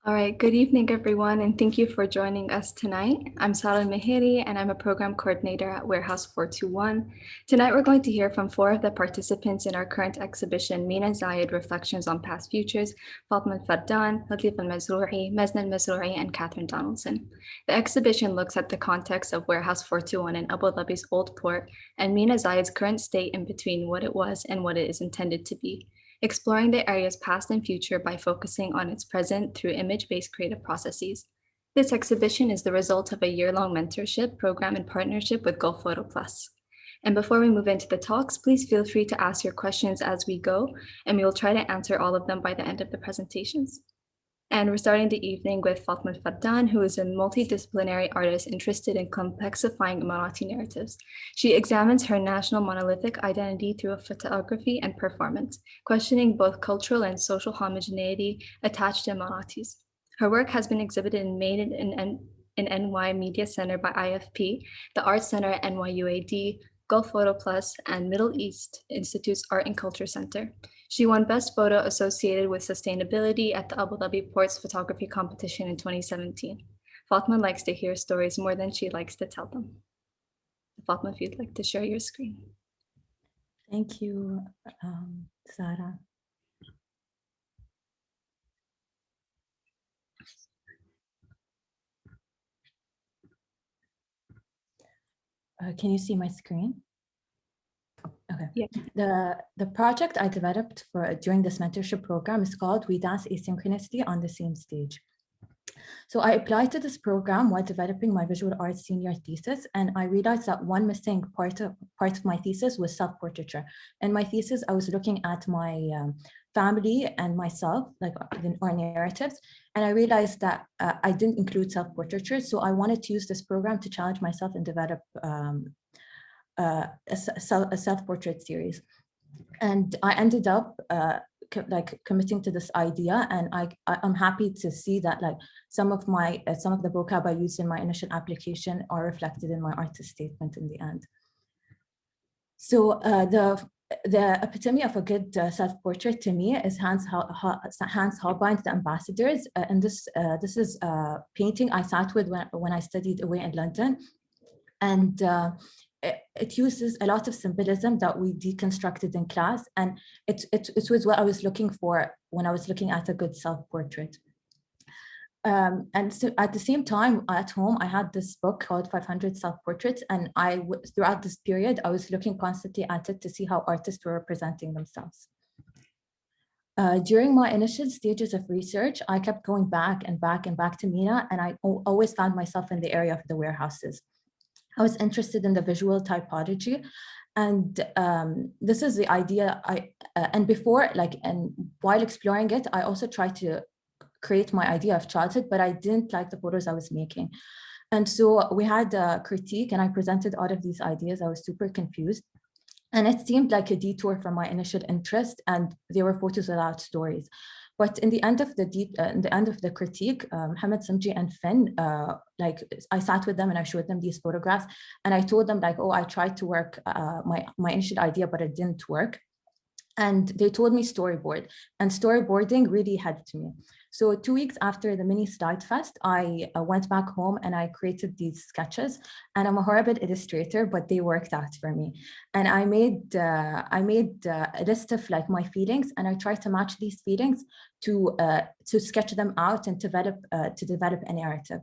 All right, good evening, everyone, and thank you for joining us tonight. I'm Sarah Meheri, and I'm a program coordinator at Warehouse 421. Tonight, we're going to hear from four of the participants in our current exhibition, Mina Zayed, Reflections on Past Futures, Fatema Al Fardan, Lateefa Almazrouei, Mazna Almazrouei, and Catherine Donaldson. The exhibition looks at the context of Warehouse 421 in Abu Dhabi's Old Port and Mina Zayed's current state in between what it was and what it is intended to be, exploring the area's past and future by focusing on its present through image-based creative processes. This exhibition is the result of a year-long mentorship program in partnership with Gulf Photo Plus. And before we move into the talks, please feel free to ask your questions as we go, and we will try to answer all of them by the end of the presentations. And we're starting the evening with Fatema Al Fardan, who is a multidisciplinary artist interested in complexifying Emirati narratives. She examines her national monolithic identity through photography and performance, questioning both cultural and social homogeneity attached to Emiratis. Her work has been exhibited and made in NY Media Center by IFP, the Art Center at NYUAD, Gulf Photo Plus, and Middle East Institute's Art and Culture Center. She won Best Photo associated with sustainability at the Abu Dhabi Ports Photography Competition in 2017. Fatma likes to hear stories more than she likes to tell them. Fatma, if you'd like to share your screen. Thank you, Sarah. Can you see my screen? Okay. Yeah. The project I developed during this mentorship program is called We Dance Asynchronously on the Same Stage. So I applied to this program while developing my visual arts senior thesis, and I realized that one missing part of my thesis was self-portraiture. In my thesis, I was looking at my family and myself, like our narratives, and I realized that I didn't include self-portraiture. So I wanted to use this program to challenge myself and develop a self-portrait series. And I ended up committing to this idea, and I'm happy to see that some of the vocab I used in my initial application are reflected in my artist statement in the end. So the epitome of a good self-portrait to me is Hans Holbein's The Ambassadors, and this is a painting I sat with when I studied away in London, and it uses a lot of symbolism that we deconstructed in class, and it was what I was looking for when I was looking at a good self-portrait. And so at the same time, at home, I had this book called 500 Self-Portraits, and throughout this period, I was looking constantly at it to see how artists were representing themselves. During my initial stages of research, I kept going back and back and back to Mina, and I always found myself in the area of the warehouses. I was interested in the visual typology, and this is the idea and while exploring it, I also tried to create my idea of childhood, but I didn't like the photos I was making. And so we had a critique, and I presented all of these ideas. I was super confused, and it seemed like a detour from my initial interest, and they were photos without stories. But in the end of the critique, Mohammed Samji and Finn, I sat with them and I showed them these photographs, and I told them oh, I tried to work my initial idea, but it didn't work. And they told me storyboard, and storyboarding really helped me. So 2 weeks after the mini slide fest, I went back home and I created these sketches, and I'm a horrible illustrator, but they worked out for me. And I made a list of my feelings, and I tried to match these feelings to sketch them out and develop a narrative.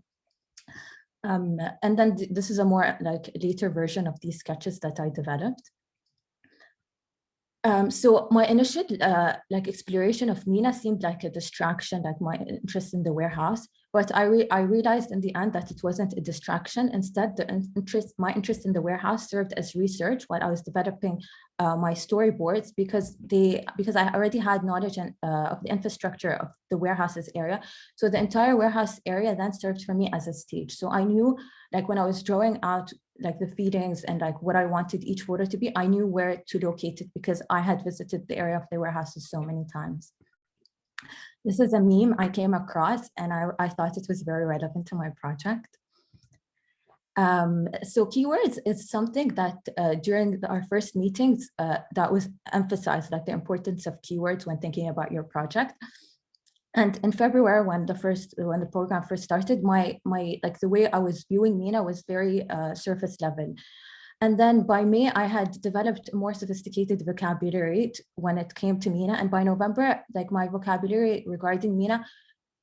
And then this is a more later version of these sketches that I developed. So my initial exploration of Mina seemed like a distraction, like my interest in the warehouse. But I realized in the end that it wasn't a distraction. Instead, my interest in the warehouse served as research while I was developing my storyboards, because I already had knowledge of the infrastructure of the warehouses area. So the entire warehouse area then served for me as a stage. So I knew, when I was drawing out the feelings and what I wanted each photo to be, I knew where to locate it because I had visited the area of the warehouses so many times. This is a meme I came across, and I thought it was very relevant to my project. So keywords is something that during our first meetings that was emphasized, the importance of keywords when thinking about your project. And in February, when the program first started, my like the way I was viewing Mina was very surface level. And then by May, I had developed a more sophisticated vocabulary when it came to Mina. And by November, like my vocabulary regarding Mina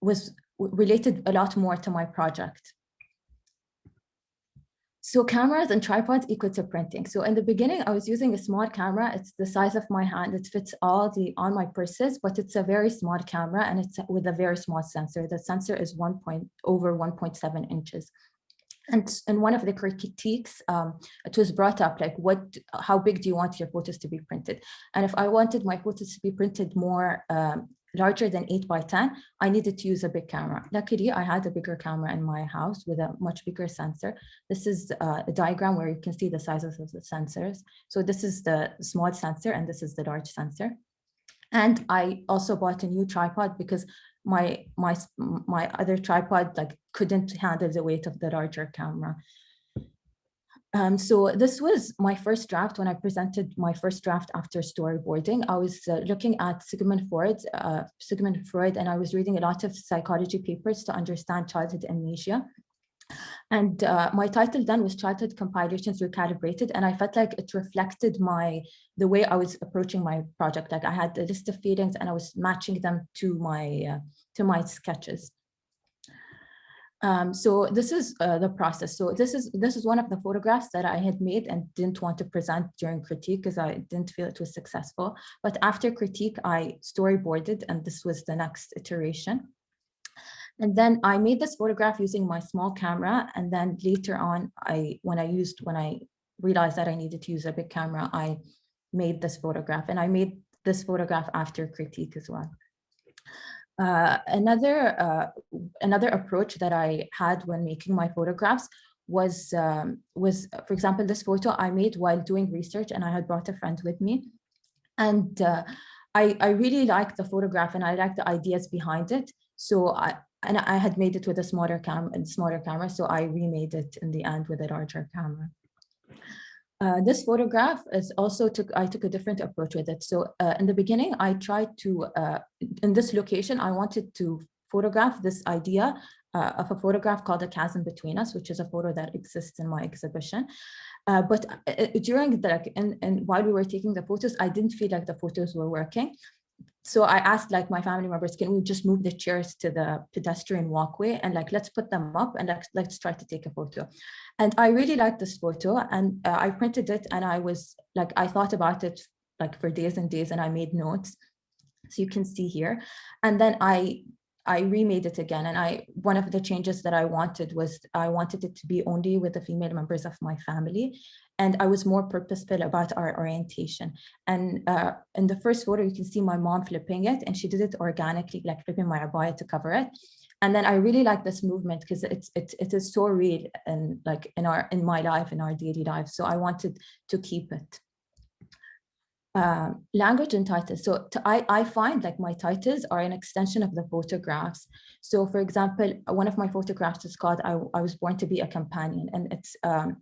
was related a lot more to my project. So cameras and tripods equal to printing. So in the beginning, I was using a small camera. It's the size of my hand. It fits all on my purses, but it's a very small camera and it's with a very small sensor. The sensor is over 1.7 inches. And in one of the critiques, it was brought up like, how big do you want your photos to be printed? And if I wanted my photos to be printed more larger than 8x10, I needed to use a big camera. Luckily, I had a bigger camera in my house with a much bigger sensor. This is a diagram where you can see the sizes of the sensors. So this is the small sensor and this is the large sensor. And I also bought a new tripod because my other tripod like couldn't handle the weight of the larger camera. So this was my first draft. When I presented my first draft after storyboarding, I was looking at Sigmund Freud, and I was reading a lot of psychology papers to understand childhood amnesia. And my title then was Childhood Compilations Recalibrated, and I felt like it reflected the way I was approaching my project. Like I had a list of feelings and I was matching them to my sketches. So this is the process. So this is one of the photographs that I had made and didn't want to present during critique because I didn't feel it was successful. But after critique, I storyboarded, and this was the next iteration. And then I made this photograph using my small camera. And then later on, when I realized that I needed to use a big camera, I made this photograph. And I made this photograph after critique as well. Another approach that I had when making my photographs was, for example, this photo I made while doing research, and I had brought a friend with me. And I really liked the photograph and I liked the ideas behind it. So I had made it with a smaller camera, so I remade it in the end with a larger camera. This photograph is also I took a different approach with it. So in the beginning, I tried to, in this location, I wanted to photograph this idea of a photograph called A Chasm Between Us, which is a photo that exists in my exhibition. But during while we were taking the photos, I didn't feel like the photos were working. So I asked like my family members, can we just move the chairs to the pedestrian walkway and like, let's put them up and let's try to take a photo. And I really liked this photo, and I printed it, and I thought about it like for days and days, and I made notes. So you can see here. And then I remade it again. And one of the changes that I wanted was I wanted it to be only with the female members of my family. And I was more purposeful about our orientation. And in the first photo, you can see my mom flipping it, and she did it organically, like flipping my abaya to cover it. And then I really like this movement because it is so real and like in my life, in our daily life. So I wanted to keep it. Language and titles. So I find like my titles are an extension of the photographs. So for example, one of my photographs is called I Was Born to Be a Companion, and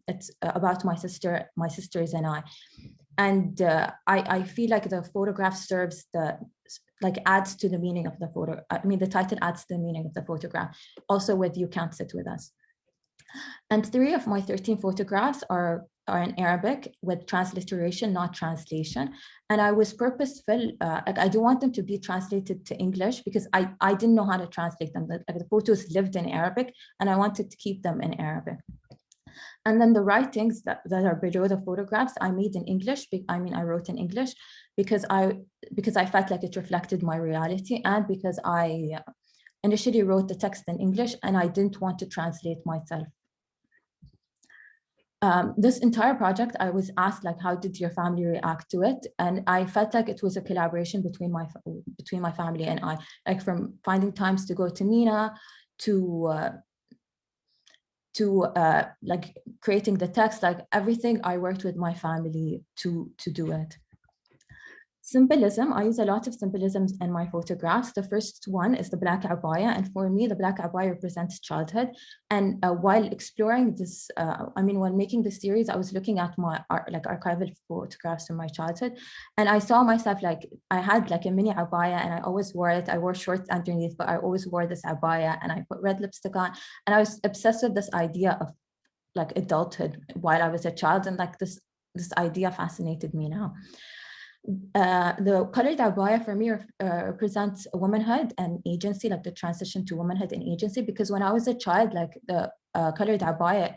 it's about my sisters and I. And I feel like the photograph serves adds to the meaning of the photo. I mean, the title adds to the meaning of the photograph. Also with You Can't Sit With Us. And 3 of my 13 photographs are in Arabic with transliteration, not translation. And I was purposeful, I don't want them to be translated to English because I didn't know how to translate them. The photos lived in Arabic and I wanted to keep them in Arabic. And then the writings that are below the photographs, I made in English. I wrote in English because I felt like it reflected my reality, and because I initially wrote the text in English and I didn't want to translate myself. This entire project, I was asked like, how did your family react to it? And I felt like it was a collaboration between my family and I, like from finding times to go to Mina, to like creating the text, like everything I worked with my family to do it. Symbolism, I use a lot of symbolisms in my photographs. The first one is the black abaya. And for me, the black abaya represents childhood. And while exploring this, while making the series, I was looking at my archival photographs from my childhood. And I saw myself I had a mini abaya and I always wore it. I wore shorts underneath, but I always wore this abaya and I put red lipstick on. And I was obsessed with this idea of adulthood while I was a child. And this idea fascinated me now. The colored abaya for me represents womanhood and agency, the transition to womanhood and agency, because when I was a child, the colored abaya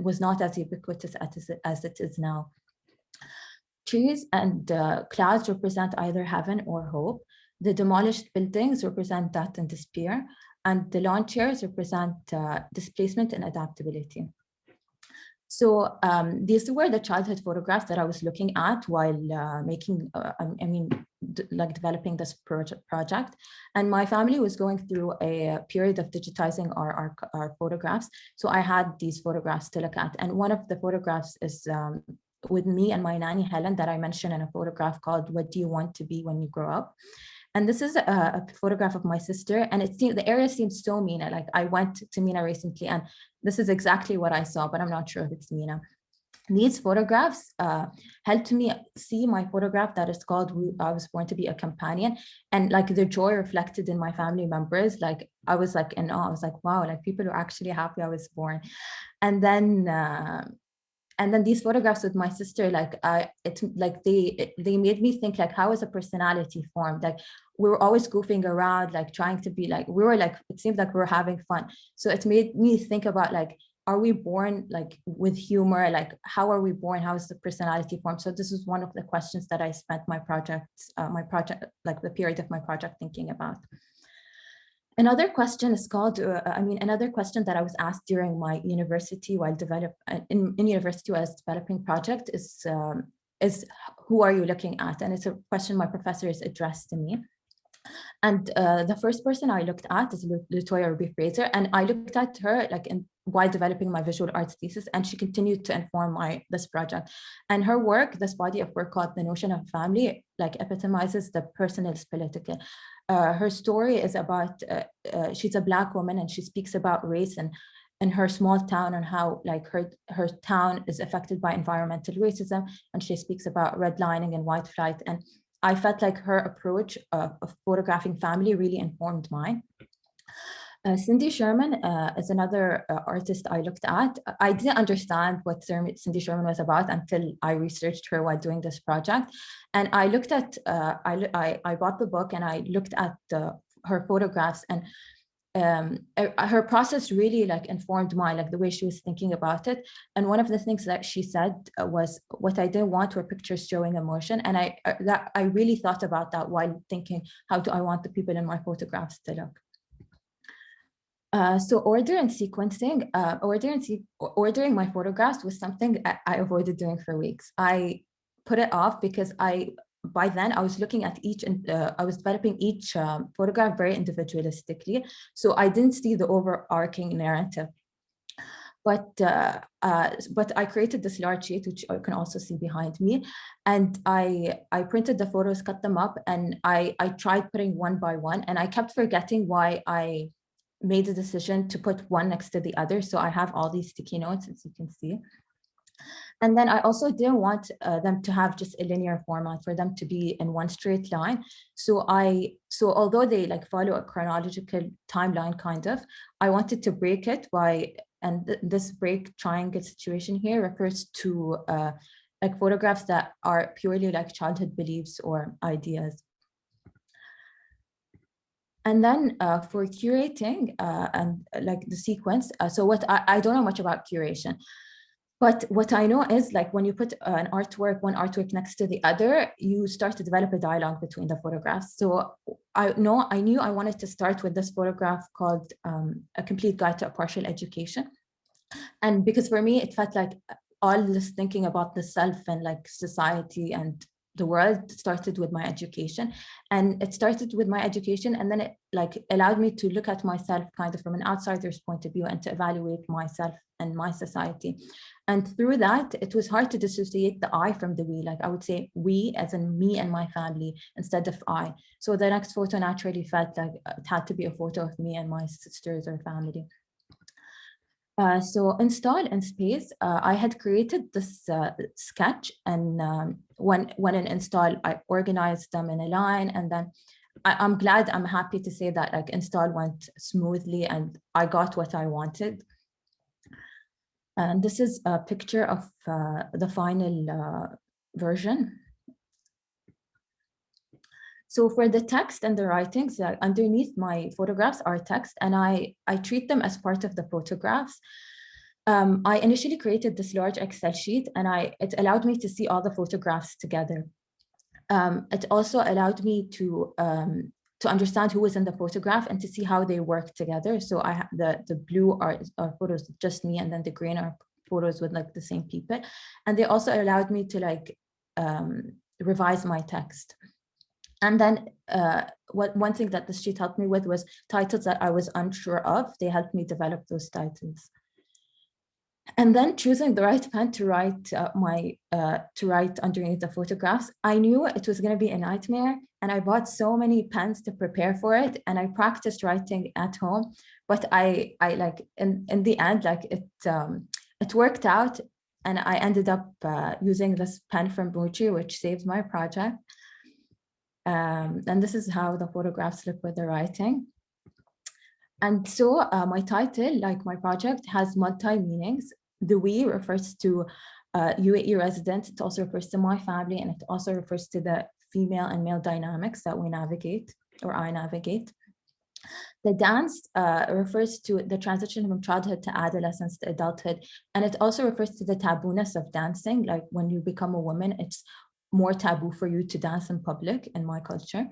was not as ubiquitous as it is now. Trees and clouds represent either heaven or hope. The demolished buildings represent death and despair, and the lawn chairs represent displacement and adaptability. So these were the childhood photographs that I was looking at while developing this project. And my family was going through a period of digitizing our photographs. So I had these photographs to look at. And one of the photographs is with me and my nanny, Helen, that I mentioned in a photograph called "What Do You Want to Be When You Grow Up?" And this is a photograph of my sister, and the area seems so Mina. I went to Mina recently, and this is exactly what I saw, but I'm not sure if it's Mina. These photographs helped me see my photograph that is called "I Was Born to Be a Companion," and the joy reflected in my family members. I was in awe. I was wow, people are actually happy I was born. And then these photographs with my sister, they made me think how is a personality formed? We were always goofing around, trying to be we were it seemed we were having fun. So it made me think about are we born with humor? How are we born? How is the personality formed? So this is one of the questions that I spent the period of my project thinking about. Another question is another question that I was asked during my university while university while I was developing project is who are you looking at? And it's a question my professors addressed to me. And the first person I looked at is Lateefa Almazrooei, and I looked at her while developing my visual arts thesis, and she continued to inform this project. And her work, this body of work called "The Notion of Family," epitomizes the personal is political. Her story is about she's a Black woman, and she speaks about race and in her small town and how her town is affected by environmental racism, and she speaks about redlining and white flight. And I felt her approach of photographing family really informed mine. Cindy Sherman is another artist I looked at. I didn't understand what Cindy Sherman was about until I researched her while doing this project. And I looked at, I bought the book and I looked at her photographs, and her process really informed mine, the way she was thinking about it. And one of the things that she said was, what I didn't want were pictures showing emotion. And I really thought about that while thinking, how do I want the people in my photographs to look? So order and sequencing, ordering my photographs was something I avoided doing for weeks. I put it off because by then I was looking at each, and I was developing each photograph very individualistically. So I didn't see the overarching narrative. But I created this large sheet, which you can also see behind me. And I printed the photos, cut them up, and I tried putting one by one, and I kept forgetting why I made the decision to put one next to the other. So I have all these sticky notes, as you can see. And then I also didn't want them to have just a linear format, for them to be in one straight line. So although they follow a chronological timeline kind of, I wanted to break it and this break triangle situation here refers to photographs that are purely childhood beliefs or ideas. And then for curating and the sequence, so what I don't know much about curation, but what I know is when you put one artwork next to the other, you start to develop a dialogue between the photographs. So I knew I wanted to start with this photograph called A Complete Guide to a Partial Education. And because for me, it felt all this thinking about the self and society and the world started with my education, and it started with my education, and then it like allowed me to look at myself kind of from an outsider's point of view and to evaluate myself and my society. And through that, it was hard to dissociate the I from the we. Like I would say we as in me and my family instead of I. So the next photo naturally felt like it had to be a photo of me and my sisters or family. So install in space, I had created this sketch, and when in install, I organized them in a line, and then I'm happy to say that like install went smoothly and I got what I wanted. And this is a picture of the final version. So for the text and the writings, underneath my photographs are text, and I treat them as part of the photographs. I initially created this large Excel sheet, and it allowed me to see all the photographs together. It also allowed me to understand who was in the photograph and to see how they work together. So the blue are photos just me, and then the green are photos with like the same people. And they also allowed me to like revise my text. And then one thing that the sheet helped me with was titles that I was unsure of. They helped me develop those titles. And then choosing the right pen to write to write underneath the photographs. I knew it was going to be a nightmare, and I bought so many pens to prepare for it, and I practiced writing at home. But I like in the end, like it worked out, and I ended up using this pen from Muji, which saved my project. And this is how the photographs look with the writing. And so my title, like my project, has multi-meanings. The we refers to UAE resident. It also refers to my family, and it also refers to the female and male dynamics that we navigate, or I navigate. The dance refers to the transition from childhood to adolescence to adulthood. And it also refers to the tabooness of dancing. Like when you become a woman, it's more taboo for you to dance in public in my culture.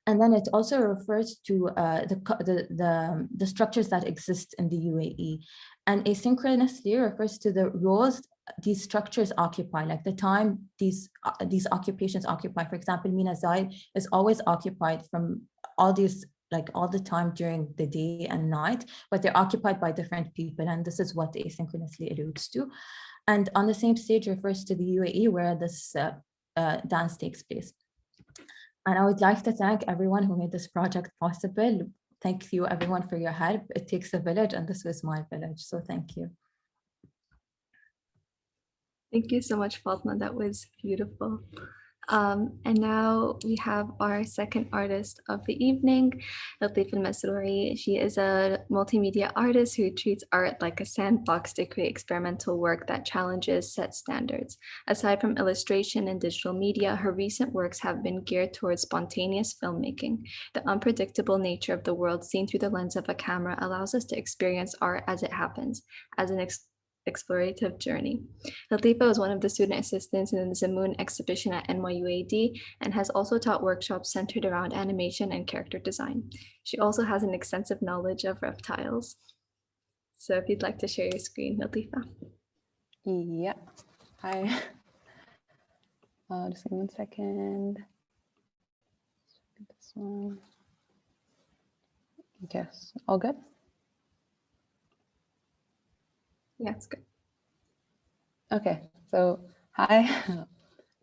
And then it also refers to the structures that exist in the UAE. And asynchronously refers to the roles these structures occupy, like the time these occupations occupy. For example, Mina Zayed is always occupied from all these, like all the time during the day and night, but they're occupied by different people. And this is what asynchronously alludes to. And on the same stage refers to the UAE where this dance takes place. And I would like to thank everyone who made this project possible. Thank you everyone for your help. It takes a village, and this was my village, so thank you. Thank you so much, Fatma. That was beautiful. And now we have our second artist of the evening, Lateefa Almazrouei. She is a multimedia artist who treats art like a sandbox to create experimental work that challenges set standards. Aside from illustration and digital media, her recent works have been geared towards spontaneous filmmaking. The unpredictable nature of the world seen through the lens of a camera allows us to experience art as it happens, as an explorative journey. Lateefa was one of the student assistants in the Zamoon exhibition at NYUAD and has also taught workshops centered around animation and character design. She also has an extensive knowledge of reptiles. So if you'd like to share your screen, Lateefa. Yeah. Hi. Just give me 1 second. This one. Yes, all good? Yeah, it's good. Okay, so hi,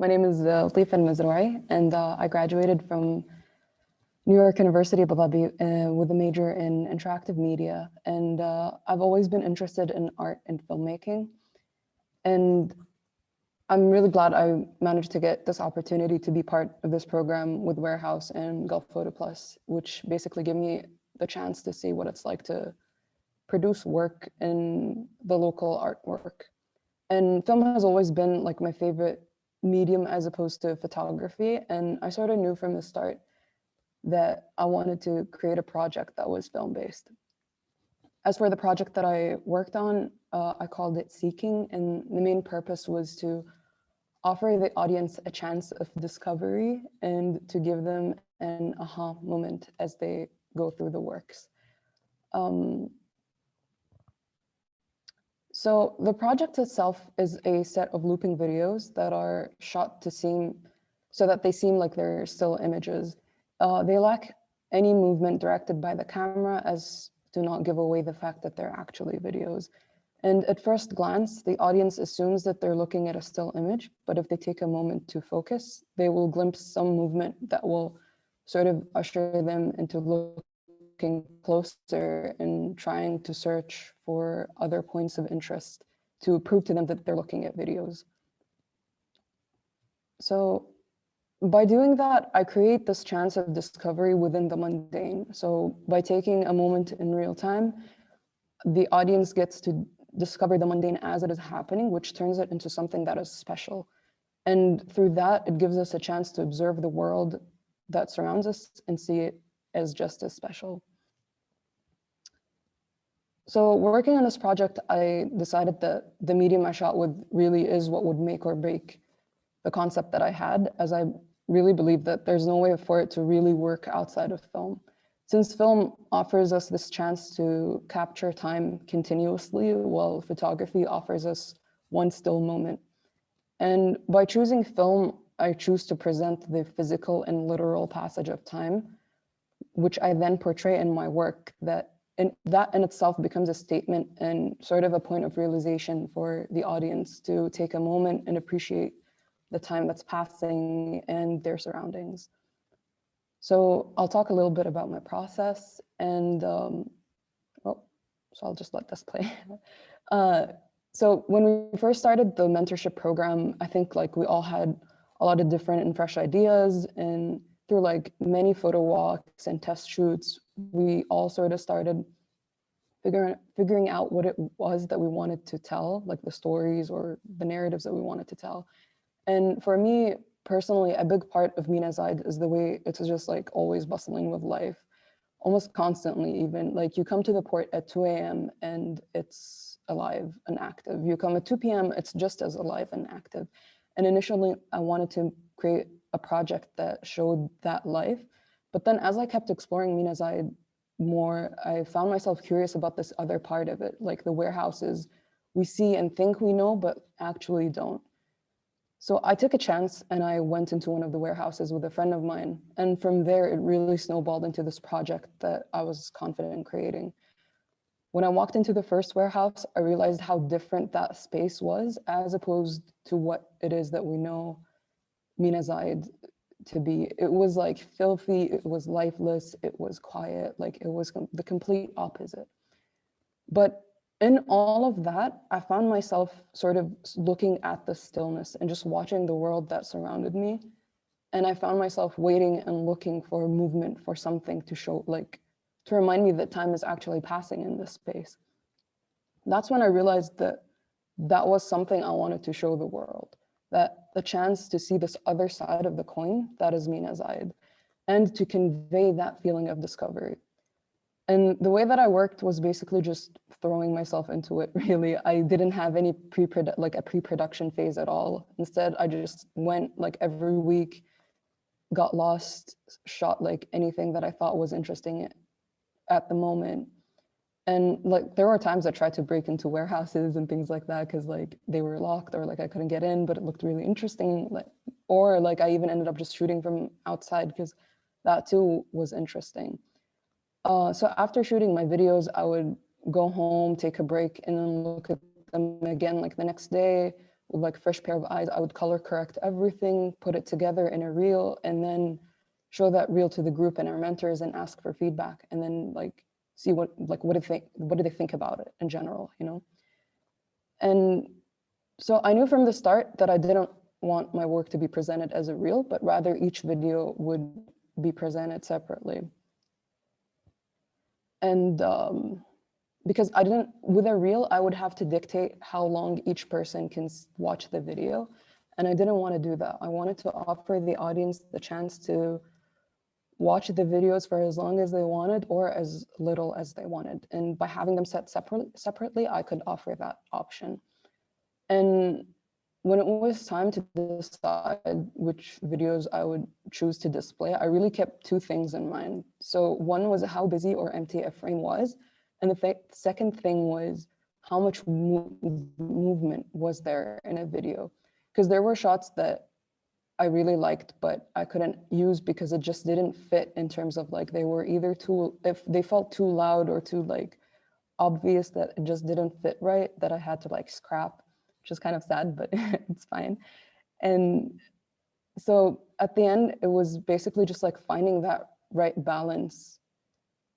my name is Lateefa Almazroei, and I graduated from New York University, Abu Dhabi, with a major in interactive media. And I've always been interested in art and filmmaking. And I'm really glad I managed to get this opportunity to be part of this program with Warehouse and Gulf Photo Plus, which basically give me the chance to see what it's like to produce work in the local artwork. And film has always been like my favorite medium as opposed to photography. And I sort of knew from the start that I wanted to create a project that was film-based. As for the project that I worked on, I called it Seeking, and the main purpose was to offer the audience a chance of discovery and to give them an aha moment as they go through the works. So the project itself is a set of looping videos that are shot to seem so that they seem like they're still images. They lack any movement directed by the camera, as to not give away the fact that they're actually videos. And at first glance, the audience assumes that they're looking at a still image, but if they take a moment to focus, they will glimpse some movement that will sort of usher them into looking closer and trying to search for other points of interest to prove to them that they're looking at videos. So by doing that, I create this chance of discovery within the mundane. So by taking a moment in real time, the audience gets to discover the mundane as it is happening, which turns it into something that is special. And through that, it gives us a chance to observe the world that surrounds us and see it as just as special. So working on this project, I decided that the medium I shot with really is what would make or break the concept that I had, as I really believe that there's no way for it to really work outside of film. Since film offers us this chance to capture time continuously, while photography offers us one still moment. And by choosing film, I choose to present the physical and literal passage of time, which I then portray in my work, that in itself becomes a statement and sort of a point of realization for the audience to take a moment and appreciate the time that's passing and their surroundings. So I'll talk a little bit about my process, and so I'll just let this play. So when we first started the mentorship program, I think like we all had a lot of different and fresh ideas, and through like many photo walks and test shoots, we all sort of started figuring out what it was that we wanted to tell, like the stories or the narratives that we wanted to tell. And for me personally, a big part of Mina Zayed is the way it's just like always bustling with life, almost constantly. Even like you come to the port at 2 a.m. and it's alive and active. You come at 2 p.m., it's just as alive and active. And initially I wanted to create a project that showed that life. But then as I kept exploring Mina Zayed more, I found myself curious about this other part of it, like the warehouses we see and think we know, but actually don't. So I took a chance and I went into one of the warehouses with a friend of mine. And from there, it really snowballed into this project that I was confident in creating. When I walked into the first warehouse, I realized how different that space was as opposed to what it is that we know Mina Zayed to be. It was like filthy, it was lifeless, it was quiet, like it was the complete opposite. But in all of that, I found myself sort of looking at the stillness and just watching the world that surrounded me. And I found myself waiting and looking for movement, for something to show, like, to remind me that time is actually passing in this space. That's when I realized that that was something I wanted to show the world, that the chance to see this other side of the coin, that is Mina Zayed, and to convey that feeling of discovery. And the way that I worked was basically just throwing myself into it, really. I didn't have any pre-production phase at all. Instead, I just went like every week, got lost, shot like anything that I thought was interesting at the moment. And like there were times I tried to break into warehouses and things like that because like they were locked or like I couldn't get in, but it looked really interesting. Or like I even ended up just shooting from outside because that too was interesting. So after shooting my videos, I would go home, take a break, and then look at them again like the next day with like a fresh pair of eyes. I would color correct everything, put it together in a reel, and then show that reel to the group and our mentors and ask for feedback, and then like see what do they think about it in general, you know? And so I knew from the start that I didn't want my work to be presented as a reel, but rather each video would be presented separately. And because with a reel, I would have to dictate how long each person can watch the video. And I didn't want to do that. I wanted to offer the audience the chance to watch the videos for as long as they wanted or as little as they wanted. And by having them set separately, I could offer that option. And when it was time to decide which videos I would choose to display, I really kept two things in mind. So one was how busy or empty a frame was. And the second thing was how much movement was there in a video. Because there were shots that I really liked, but I couldn't use because it just didn't fit in terms of like, they were either too, if they felt too loud or too like obvious that it just didn't fit right, that I had to like scrap, which is kind of sad, but it's fine. And so at the end, it was basically just like finding that right balance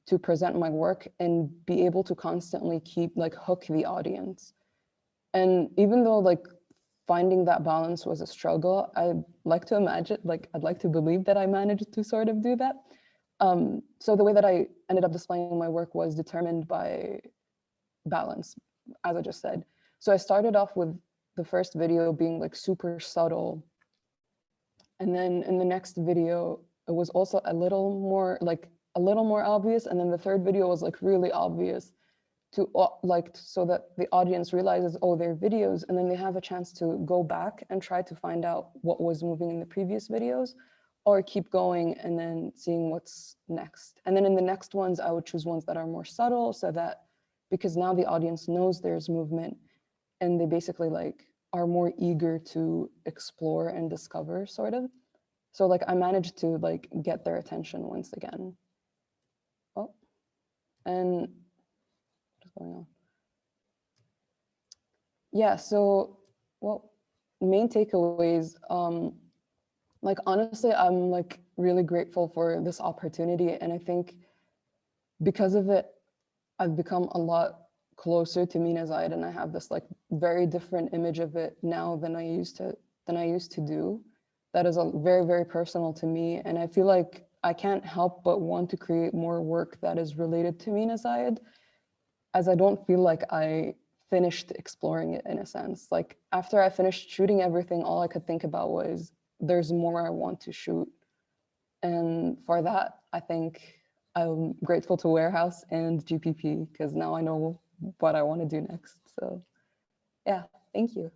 to present my work and be able to constantly keep like hook the audience. And even though like finding that balance was a struggle, I'd like to imagine, like I'd like to believe that I managed to sort of do that. So the way that I ended up displaying my work was determined by balance, as I just said. So I started off with the first video being like super subtle. And then in the next video, it was also a little more obvious. And then the third video was like really obvious to like, so that the audience realizes, oh, they're videos. And then they have a chance to go back and try to find out what was moving in the previous videos, or keep going and then seeing what's next. And then in the next ones, I would choose ones that are more subtle, so that, because now the audience knows there's movement and they basically like are more eager to explore and discover, sort of. So like I managed to like get their attention once again. Oh, and what's going on? Yeah, so, well, main takeaways, like honestly, I'm like really grateful for this opportunity. And I think because of it, I've become a lot closer to Mina Zayed, and I have this like very different image of it now than I used to do. That is a very, very personal to me. And I feel like I can't help but want to create more work that is related to Mina Zayed, as I don't feel like I finished exploring it in a sense. Like after I finished shooting everything, all I could think about was there's more I want to shoot. And for that, I think I'm grateful to Warehouse and GPP, because now I know what I want to do next. So yeah, thank you.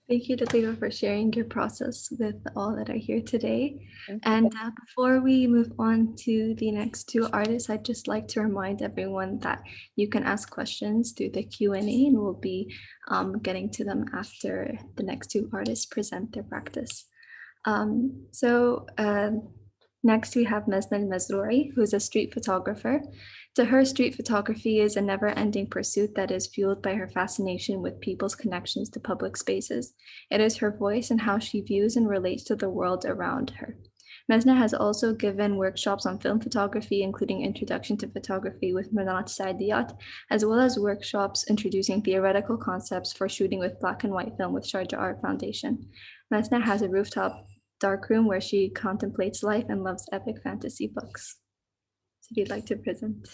Thank you, Lateefa, for sharing your process with all that are here today. And before we move on to the next two artists, I'd just like to remind everyone that you can ask questions through the Q&A, and we'll be getting to them after the next two artists present their practice. Next we have Mazna Almazrouei, who's a street photographer. To her, street photography is a never-ending pursuit that is fueled by her fascination with people's connections to public spaces. It is her voice and how she views and relates to the world around her. Mazna has also given workshops on film photography, including Introduction to Photography with Mina Zayed, as well as workshops introducing theoretical concepts for shooting with black and white film with Sharjah Art Foundation. Mazna has a rooftop darkroom where she contemplates life and loves epic fantasy books. So if you'd like to present.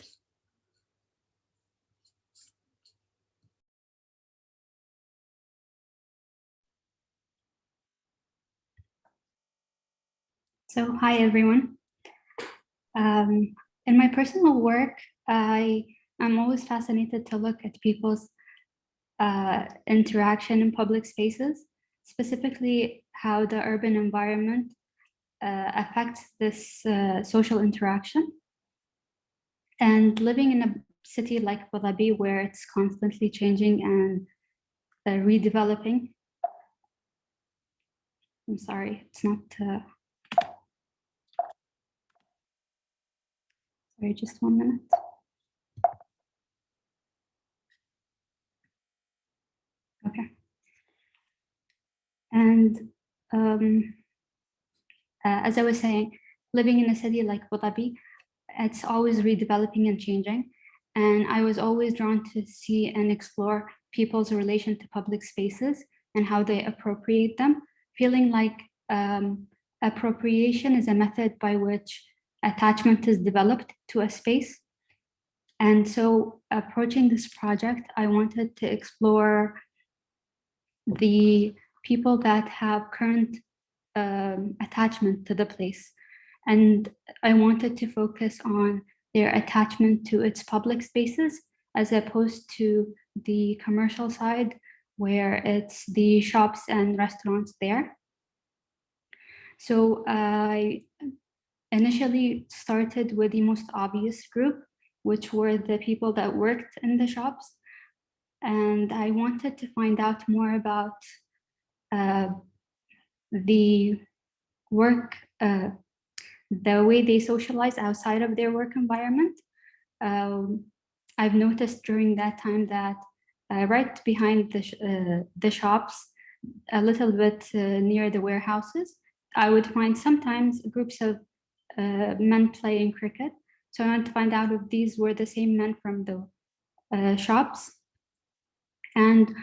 So hi, everyone. In my personal work, I'm always fascinated to look at people's interaction in public spaces, specifically how the urban environment affects this social interaction. And living in a city like Abu Dhabi, where it's constantly changing and redeveloping. I'm sorry, it's not. Sorry, just 1 minute. Okay. And as I was saying, living in a city like Abu Dhabi, it's always redeveloping and changing. And I was always drawn to see and explore people's relation to public spaces and how they appropriate them, feeling like appropriation is a method by which attachment is developed to a space. And so approaching this project, I wanted to explore the people that have current attachment to the place. And I wanted to focus on their attachment to its public spaces, as opposed to the commercial side, where it's the shops and restaurants there. So I initially started with the most obvious group, which were the people that worked in the shops. And I wanted to find out more about the work, the way they socialize outside of their work environment. I've noticed during that time that right behind the shops, a little bit near the warehouses, I would find sometimes groups of men playing cricket. So I wanted to find out if these were the same men from the shops, and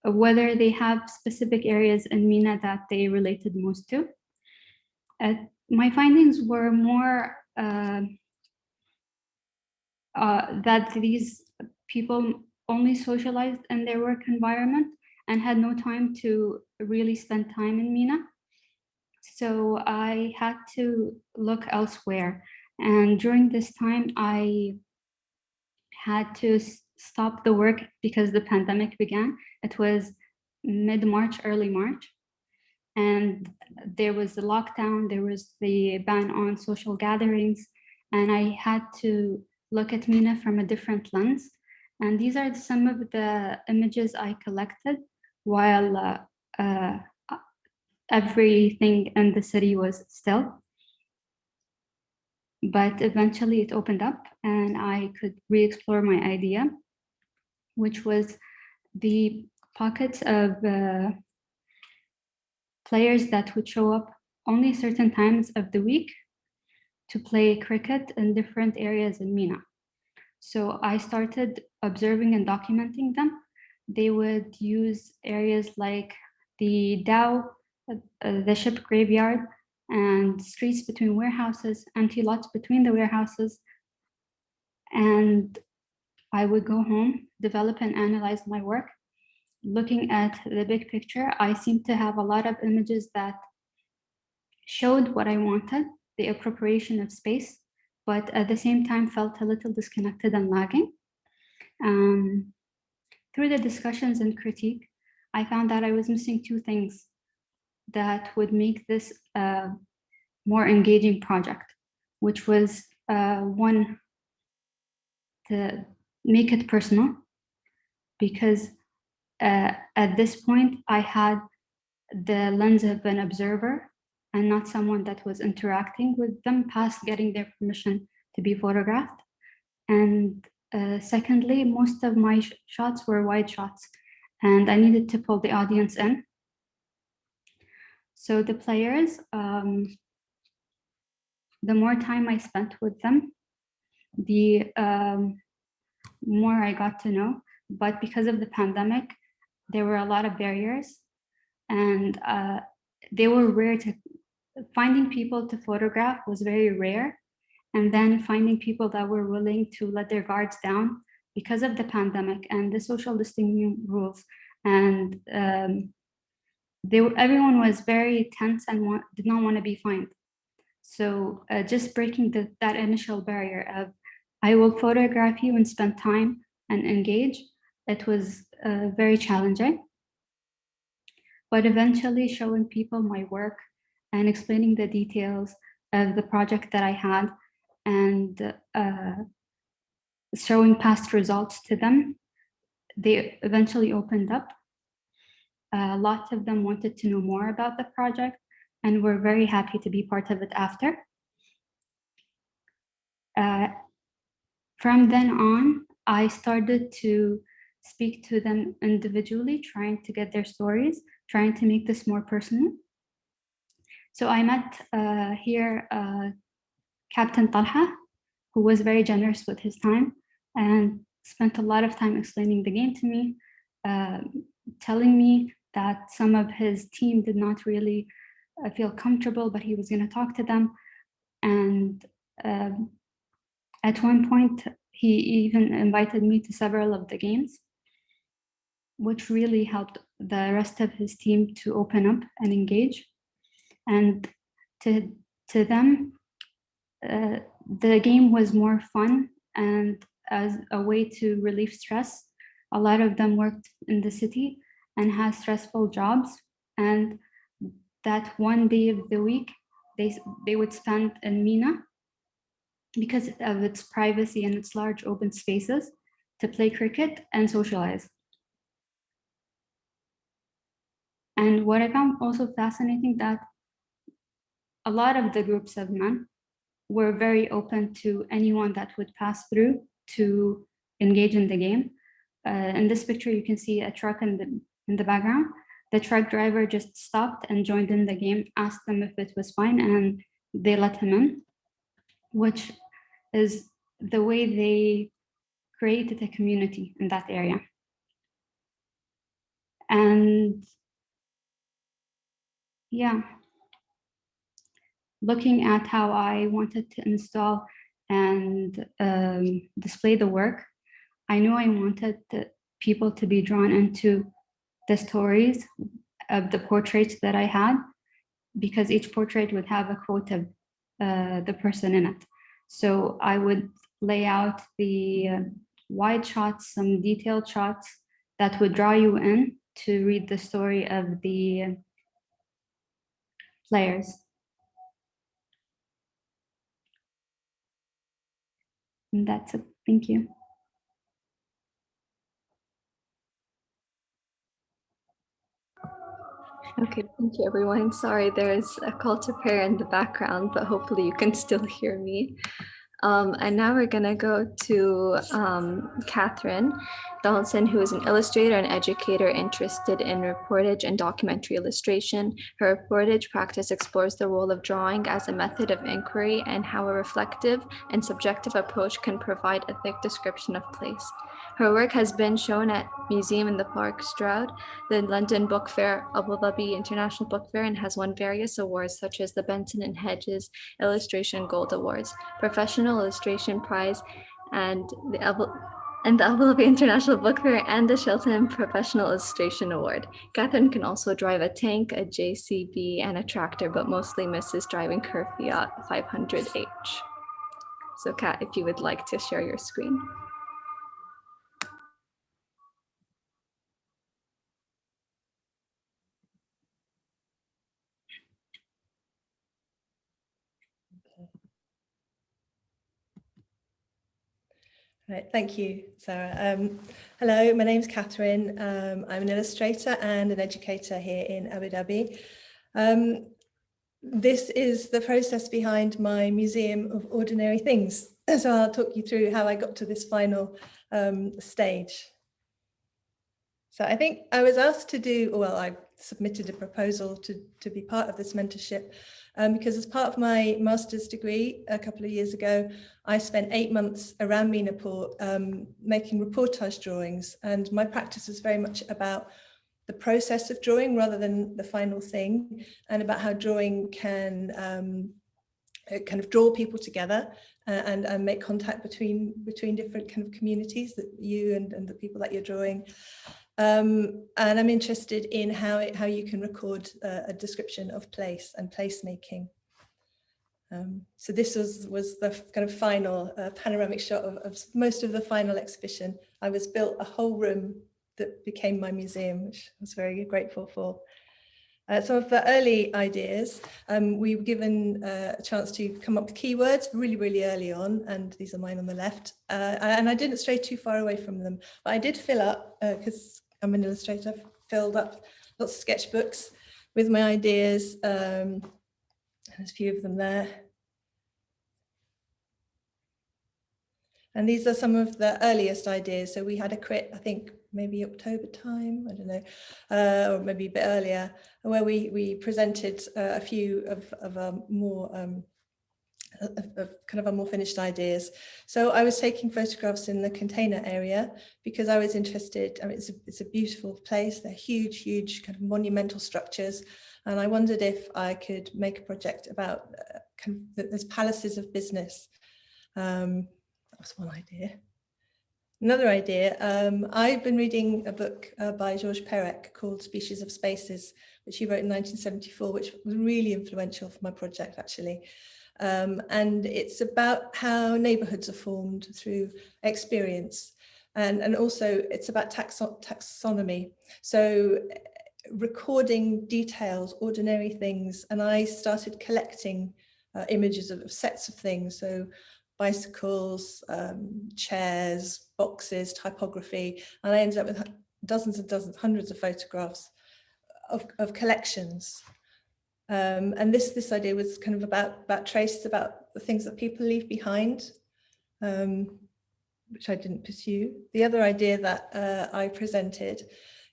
whether they have specific areas in Mina that they related most to. My findings were more that these people only socialized in their work environment and had no time to really spend time in Mina. So I had to look elsewhere. And during this time, I had to stop the work because the pandemic began. It was mid-March, early March. And there was the lockdown, there was the ban on social gatherings, and I had to look at Mina from a different lens. And these are some of the images I collected while everything in the city was still. But eventually it opened up and I could re-explore my idea, which was the pockets of players that would show up only certain times of the week to play cricket in different areas in Mina. So I started observing and documenting them. They would use areas like the Dow, the ship graveyard, and streets between warehouses, empty lots between the warehouses. And I would go home, develop and analyze my work. Looking at the big picture, I seemed to have a lot of images that showed what I wanted, the appropriation of space, but at the same time felt a little disconnected and lagging. Through the discussions and critique, I found that I was missing two things that would make this a more engaging project, which was one, to make it personal, because at this point I had the lens of an observer and not someone that was interacting with them past getting their permission to be photographed. And secondly, most of my shots were wide shots and I needed to pull the audience in. So the players, the more time I spent with them, the more I got to know. But because of the pandemic, there were a lot of barriers and they were rare to, finding people to photograph was very rare. And then finding people that were willing to let their guards down because of the pandemic and the social distancing rules. And everyone was very tense and did not want to be fined. So just breaking that initial barrier of, I will photograph you and spend time and engage, it was very challenging. But eventually showing people my work and explaining the details of the project that I had and showing past results to them, they eventually opened up. Lots of them wanted to know more about the project and were very happy to be part of it after. From then on, I started to speak to them individually, trying to get their stories, trying to make this more personal. So I met here Captain Talha, who was very generous with his time and spent a lot of time explaining the game to me, telling me that some of his team did not really feel comfortable, but he was going to talk to them. And at one point, he even invited me to several of the games, which really helped the rest of his team to open up and engage. And to them, the game was more fun and as a way to relieve stress. A lot of them worked in the city and had stressful jobs. And that one day of the week, they would spend in Mina because of its privacy and its large open spaces to play cricket and socialize. And what I found also fascinating, that a lot of the groups of men were very open to anyone that would pass through to engage in the game. In this picture, you can see a truck in the background. The truck driver just stopped and joined in the game, asked them if it was fine, and they let him in, which is the way they created a community in that area. And yeah, looking at how I wanted to install and display the work, I knew I wanted people to be drawn into the stories of the portraits that I had, because each portrait would have a quote of the person in it. So I would lay out the wide shots, some detailed shots that would draw you in to read the story of the players. And that's it. Thank you. Okay, thank you, everyone. Sorry, there's a call to prayer in the background, but hopefully you can still hear me. And now we're gonna go to Catherine Donaldson, who is an illustrator and educator interested in reportage and documentary illustration. Her reportage practice explores the role of drawing as a method of inquiry and how a reflective and subjective approach can provide a thick description of place. Her work has been shown at Museum in the Park Stroud, the London Book Fair, Abu Dhabi International Book Fair, and has won various awards such as the Benson and Hedges Illustration Gold Awards, Professional Illustration Prize, and the Abu Dhabi International Book Fair, and the Shelton Professional Illustration Award. Catherine can also drive a tank, a JCB, and a tractor, but mostly misses driving her Fiat 500H. So Kat, if you would like to share your screen. Right, thank you, Sarah. Hello, my name's Catherine. I'm an illustrator and an educator here in Abu Dhabi. This is the process behind my Museum of Ordinary Things. So I'll talk you through how I got to this final stage. So I think I was asked to do, well, I submitted a proposal to be part of this mentorship because as part of my master's degree a couple of years ago, I spent 8 months around Mina Port making reportage drawings, and my practice is very much about the process of drawing rather than the final thing, and about how drawing can kind of draw people together and make contact between different kind of communities, that you and the people that you're drawing. And I'm interested in how you can record a description of place and placemaking. So this was the kind of final panoramic shot of most of the final exhibition. I was built a whole room that became my museum, which I was very grateful for. Some of the early ideas, we were given a chance to come up with keywords really early on, and these are mine on the left. And I didn't stray too far away from them, but I did fill up, because I'm an illustrator, filled up lots of sketchbooks with my ideas. There's a few of them there. And these are some of the earliest ideas. So we had a crit, I think maybe October time, I don't know, or maybe a bit earlier, where we presented a few of our more kind of our more finished ideas. So I was taking photographs in the container area because I was interested. I mean, it's a beautiful place. They're huge kind of monumental structures, and I wondered if I could make a project about kind of there's palaces of business. That was one idea. Another idea, I've been reading a book by Georges Perec called Species of Spaces, which he wrote in 1974, which was really influential for my project, actually. And it's about how neighborhoods are formed through experience. And also it's about taxonomy. So recording details, ordinary things. And I started collecting images of sets of things. So bicycles, chairs, boxes, typography. And I ended up with dozens and dozens, hundreds of photographs of collections. And this idea was kind of about traces, about the things that people leave behind, which I didn't pursue. The other idea that I presented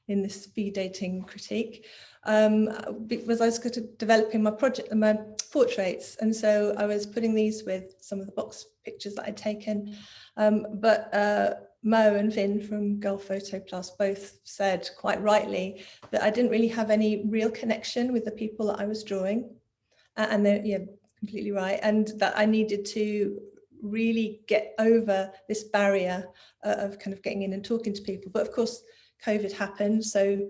in this speed dating critique was I was developing my portraits, and so I was putting these with some of the box pictures that I'd taken, but Mo and Vin from Girl Photo Plus both said quite rightly that I didn't really have any real connection with the people that I was drawing, and they're completely right, and that I needed to really get over this barrier of kind of getting in and talking to people. But of course, COVID happened, so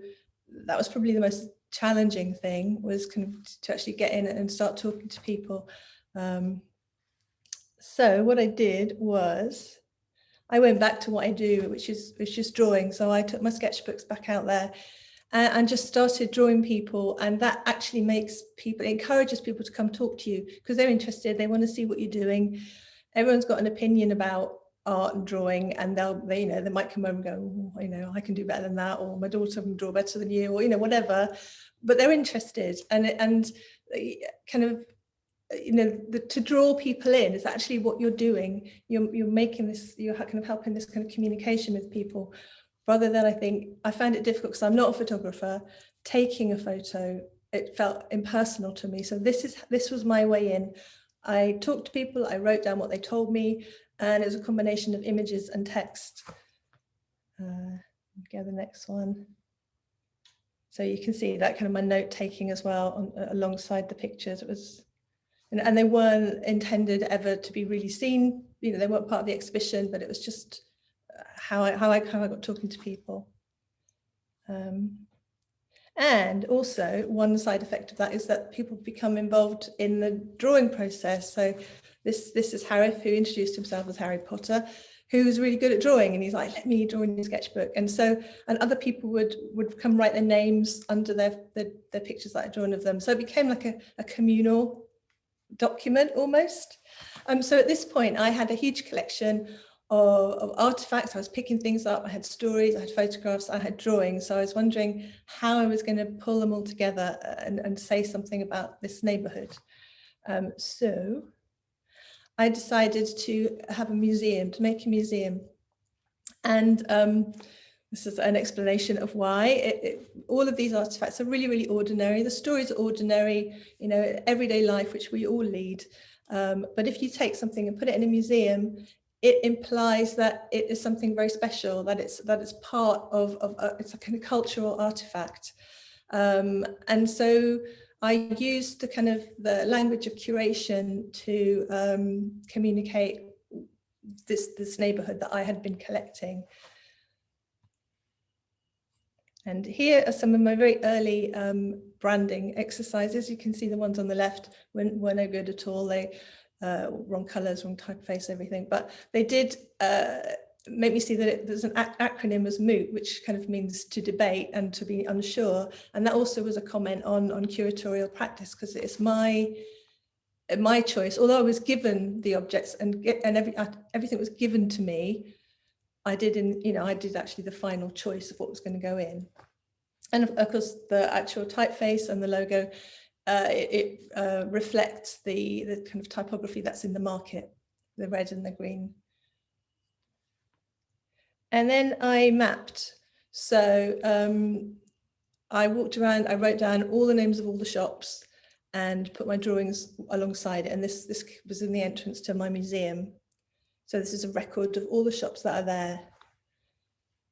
that was probably the most challenging thing, was kind of to actually get in and start talking to people. So what I did was I went back to what I do, which is just drawing. So I took my sketchbooks back out there and just started drawing people, and that actually encourages people to come talk to you because they're interested, they want to see what you're doing. Everyone's got an opinion about art and drawing, and they might come over and go, oh, I can do better than that, or my daughter can draw better than you, or whatever, but they're interested, and kind of to draw people in is actually what you're doing. You're making this, you're kind of helping this kind of communication with people, rather than, I found it difficult because I'm not a photographer. Taking a photo, it felt impersonal to me. So this was my way in. I talked to people, I wrote down what they told me, and it was a combination of images and text. Go the next one. So you can see that kind of my note taking as well alongside the pictures. It was, and they weren't intended ever to be really seen. They weren't part of the exhibition, but it was just how I got talking to people. And also, one side effect of that is that people become involved in the drawing process. So this is Harif, who introduced himself as Harry Potter, who was really good at drawing, and he's like, let me draw in your sketchbook. And other people would come write their names under their pictures that I'd drawn of them. So it became like a communal document almost. So at this point, I had a huge collection of artifacts. I was picking things up. I had stories, I had photographs, I had drawings. So I was wondering how I was going to pull them all together and say something about this neighborhood. So I decided to have a museum, to make a museum. And this is an explanation of why. All of these artifacts are really, really ordinary. The stories are ordinary, everyday life, which we all lead. But if you take something and put it in a museum, it implies that it is something very special, that it's part of it's a kind of cultural artifact. And so I used the language of curation to communicate this neighborhood that I had been collecting. And here are some of my very early branding exercises. You can see the ones on the left were no good at all. They wrong colors, wrong typeface, everything. But they did make me see that there's an acronym as MOOT, which kind of means to debate and to be unsure. And that also was a comment on curatorial practice, because it's my choice. Although I was given the objects and everything was given to me, I did actually the final choice of what was going to go in. And of course, the actual typeface and the logo, it reflects the kind of typography that's in the market, the red and the green. And then I mapped. So I walked around, I wrote down all the names of all the shops and put my drawings alongside it. And this was in the entrance to my museum. So this is a record of all the shops that are there.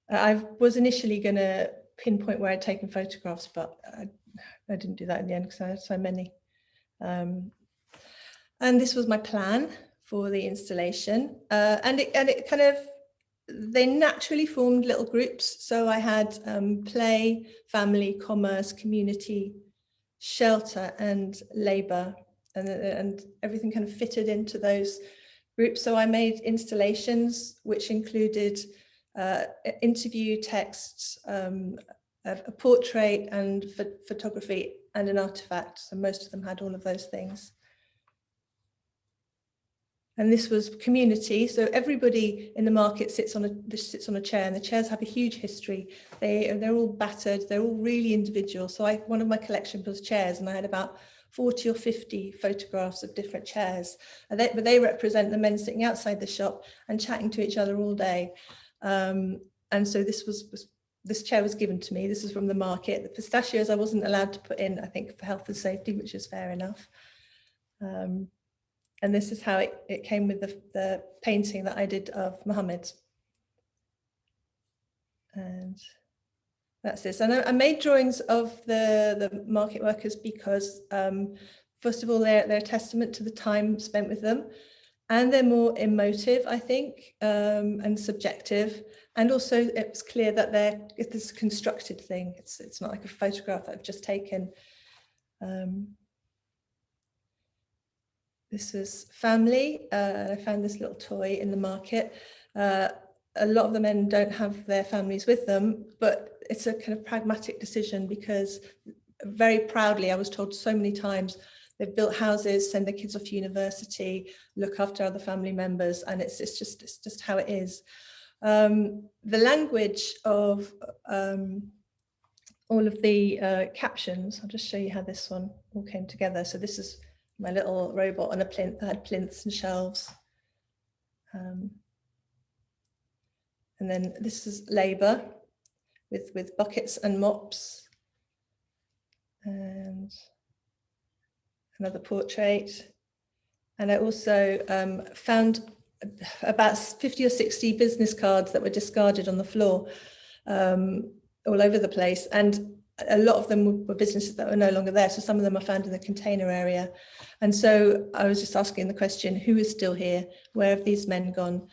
I was initially going to pinpoint where I'd taken photographs, but I didn't do that in the end because I had so many. And this was my plan for the installation. And it kind of, they naturally formed little groups. So I had play, family, commerce, community, shelter, and labor, and everything kind of fitted into those groups. So I made installations which included interview texts, a portrait and photography, and an artifact. So most of them had all of those things. And this was community. So everybody in the market sits on a chair, and the chairs have a huge history. They're all battered. They're all really individual. So one of my collection was chairs, and I had about 40 or 50 photographs of different chairs. But they represent the men sitting outside the shop and chatting to each other all day. And so this chair was given to me. This is from the market. The pistachios I wasn't allowed to put in, I think, for health and safety, which is fair enough. And this is how it came with the painting that I did of Muhammad. And that's this. And I made drawings of the market workers because, first of all, they're a testament to the time spent with them. And they're more emotive, I think, and subjective. And also it was clear that it's this constructed thing. It's not like a photograph that I've just taken. This is family. I found this little toy in the market. A lot of the men don't have their families with them, but it's a kind of pragmatic decision because very proudly, I was told so many times, they've built houses, send their kids off to university, look after other family members, and it's just how it is. The language of all of the captions, I'll just show you how this one all came together. So this is my little robot on a plinth that had plinths and shelves. And then this is labour with buckets and mops. And another portrait. And I also found about 50 or 60 business cards that were discarded on the floor all over the place. And a lot of them were businesses that were no longer there. So some of them are found in the container area. And so I was just asking the question, who is still here? Where have these men gone?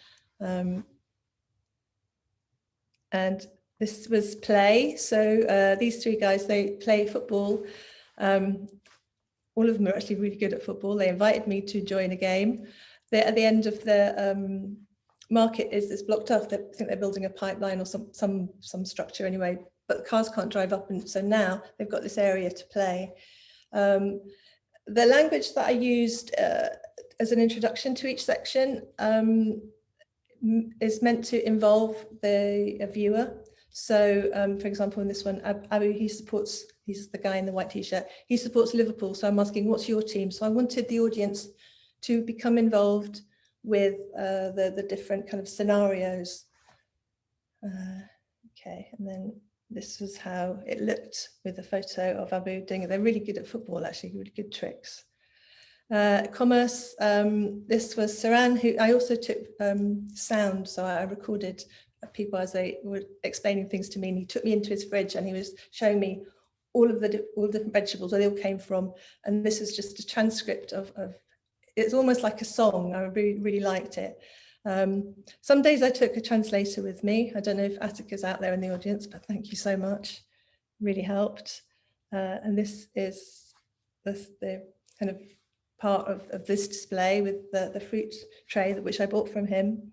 And this was play. So these three guys, they play football. All of them are actually really good at football. They invited me to join a game. They're at the end of the market is blocked off. I think they're building a pipeline or some structure anyway, but the cars can't drive up. And so now they've got this area to play. The language that I used as an introduction to each section is meant to involve the viewer. So, for example, in this one, Abu, he's the guy in the white t-shirt, he supports Liverpool. So I'm asking, what's your team? So I wanted the audience to become involved with the different kind of scenarios. Okay, and then this was how it looked with a photo of Abu doing it. They're really good at football, actually, really good tricks. Commerce, this was Saran, who I also took sound, so I recorded people as they were explaining things to me, and he took me into his fridge and he was showing me all the different vegetables, where they all came from. And this is just a transcript of it's almost like a song. I really liked it. Some days I took a translator with me. I don't know if Atika's out there in the audience, but thank you so much. Really helped. And this is the kind of part of this display with the fruit tray which I bought from him.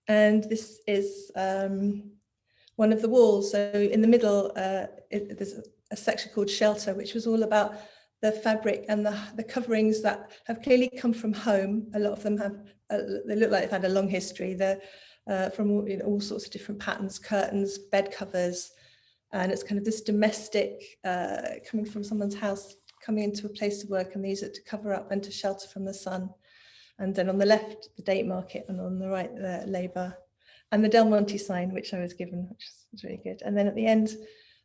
And this is one of the walls. So in the middle, there's a section called Shelter, which was all about the fabric and the coverings that have clearly come from home. A lot of them have, they look like they've had a long history. They're from all sorts of different patterns, curtains, bed covers. And it's kind of this domestic coming from someone's house, coming into a place of work, and they use it to cover up and to shelter from the sun. And then on the left, the date market, and on the right, the labour, and the Del Monte sign, which I was given, which was really good. And then at the end,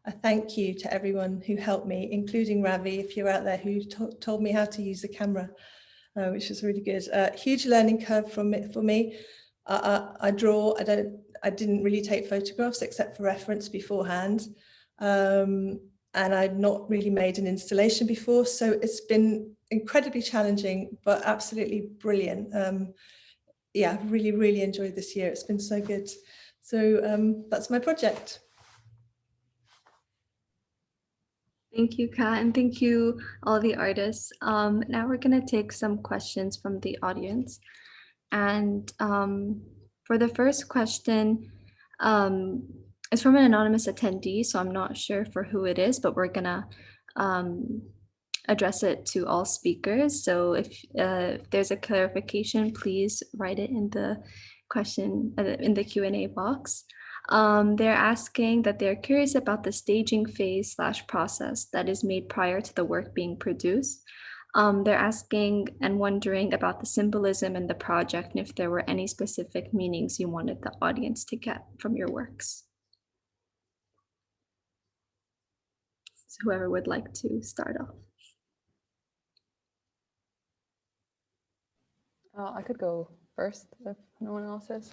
a thank you to everyone who helped me, including Ravi, if you're out there, who told me how to use the camera, which was really good. Huge learning curve for me. I draw. I didn't really take photographs except for reference beforehand. And I'd not really made an installation before. So it's been incredibly challenging, but absolutely brilliant. Yeah, I've really, really enjoyed this year. It's been so good. So that's my project. Thank you, Kat, and thank you, all the artists. Now we're going to take some questions from the audience. And for the first question, it's from an anonymous attendee, so I'm not sure for who it is, but we're gonna address it to all speakers. So if there's a clarification, please write it in the in the Q&A box. They're asking that they're curious about the staging phase / process that is made prior to the work being produced. They're asking and wondering about the symbolism in the project and if there were any specific meanings you wanted the audience to get from your works. So whoever would like to start off. I could go first if no one else is.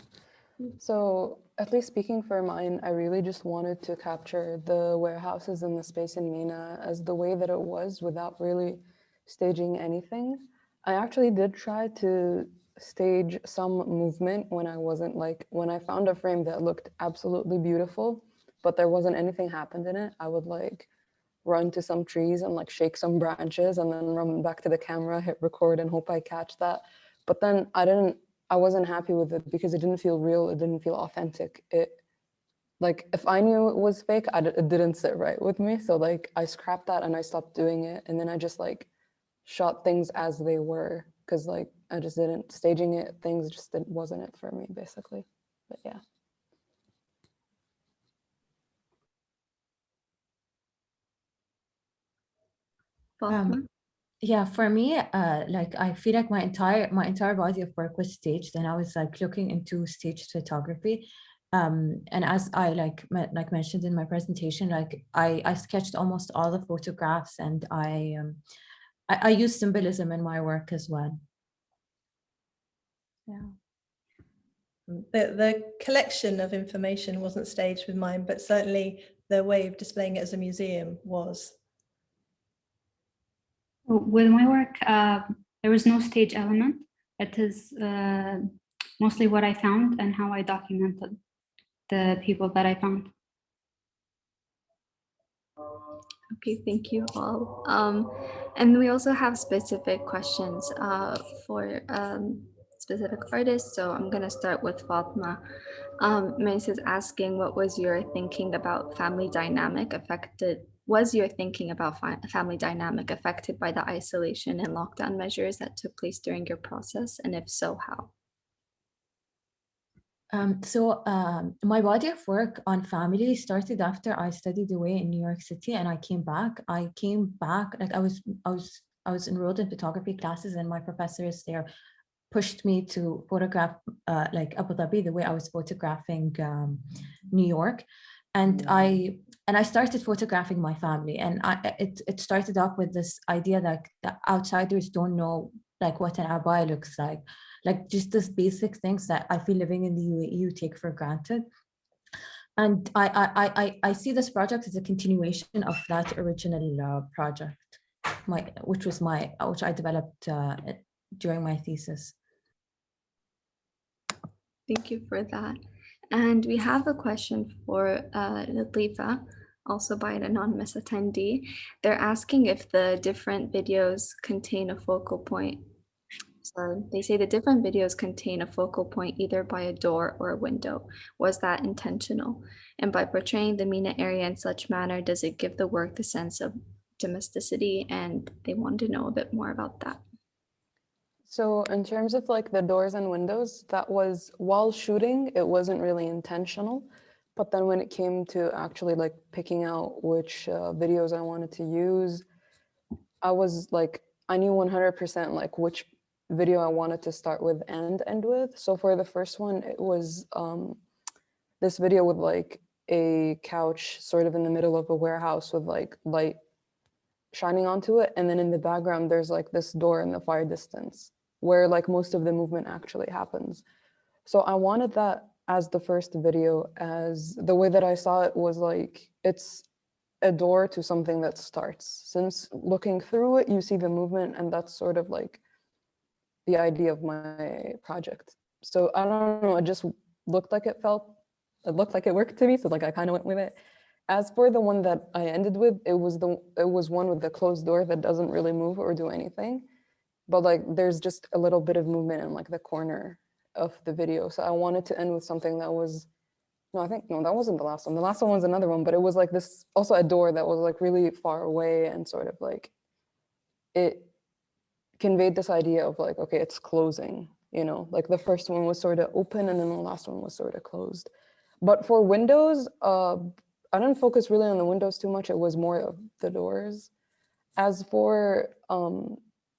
So at least speaking for mine, I really just wanted to capture the warehouses and the space in Mina as the way that it was without really staging anything. I actually did try to stage some movement when I wasn't when I found a frame that looked absolutely beautiful, but there wasn't anything happened in it. I would run to some trees and shake some branches and then run back to the camera, hit record and hope I catch that. But then I wasn't happy with it because it didn't feel real. It didn't feel authentic. If I knew it was fake, it didn't sit right with me. So I scrapped that and I stopped doing it. And then I just shot things as they were because I just didn't staging it. Things just wasn't it for me basically. But yeah. Yeah, for me, I feel like my entire body of work was staged, and I was looking into staged photography. And as I mentioned in my presentation, I sketched almost all the photographs, and I use symbolism in my work as well. Yeah. The collection of information wasn't staged with mine, but certainly the way of displaying it as a museum was. With my work, there was no stage element. It is mostly what I found and how I documented the people that I found. Okay, thank you all. And we also have specific questions for specific artists. So I'm gonna start with Fatema. Mace is asking, what was your thinking about family dynamic affected? Was your thinking about family dynamic affected by the isolation and lockdown measures that took place during your process? And if so, how? My body of work on family started after I studied away in New York City, and I came back. I was enrolled in photography classes, and my professors there pushed me to photograph Abu Dhabi the way I was photographing New York, and I started photographing my family, and it started off with this idea that the outsiders don't know what an abaya looks like just these basic things that I feel living in the UAE you take for granted. And I see this project as a continuation of that original project, which I developed during my thesis. Thank you for that. And we have a question for Lateefa, also by an anonymous attendee. They're asking if the different videos contain a focal point. So they say the different videos contain a focal point either by a door or a window. Was that intentional? And by portraying the Mina area in such manner, does it give the work the sense of domesticity? And they wanted to know a bit more about that. So in terms of the doors and windows, that was while shooting, it wasn't really intentional. But then when it came to actually picking out which videos I wanted to use, I was I knew 100% which video I wanted to start with and end with. So for the first one, it was this video with a couch sort of in the middle of a warehouse with light shining onto it. And then in the background, there's this door in the far distance where most of the movement actually happens. So I wanted that as the first video, as the way that I saw it was it's a door to something that starts. Since looking through it, you see the movement, and that's sort of the idea of my project. So I don't know, it just looked like it looked like it worked to me. So I kind of went with it. As for the one that I ended with, it was one with the closed door that doesn't really move or do anything. But there's just a little bit of movement in the corner of the video. So I wanted to end with something that was, no, that wasn't the last one. The last one was another one, but it was this, also a door that was really far away and sort of it conveyed this idea of like, okay, it's closing, you know, like the first one was sort of open and then the last one was sort of closed. But for windows, I didn't focus really on the windows too much. It was more of the doors. As for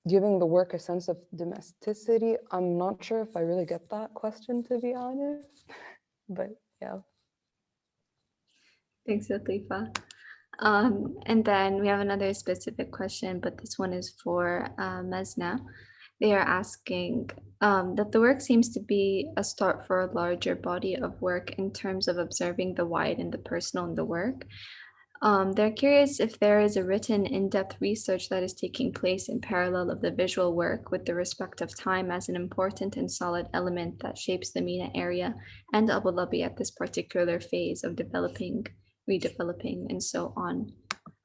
giving the work a sense of domesticity, I'm not sure if I really get that question, to be honest, but yeah. Thanks, Lateefa. And then we have another specific question, but this one is for Mazna. They are asking that the work seems to be a start for a larger body of work in terms of observing the wide and the personal in the work. They're curious if there is a written in-depth research that is taking place in parallel of the visual work with the respect of time as an important and solid element that shapes the MENA area and Abu Dhabi at this particular phase of developing, redeveloping, and so on.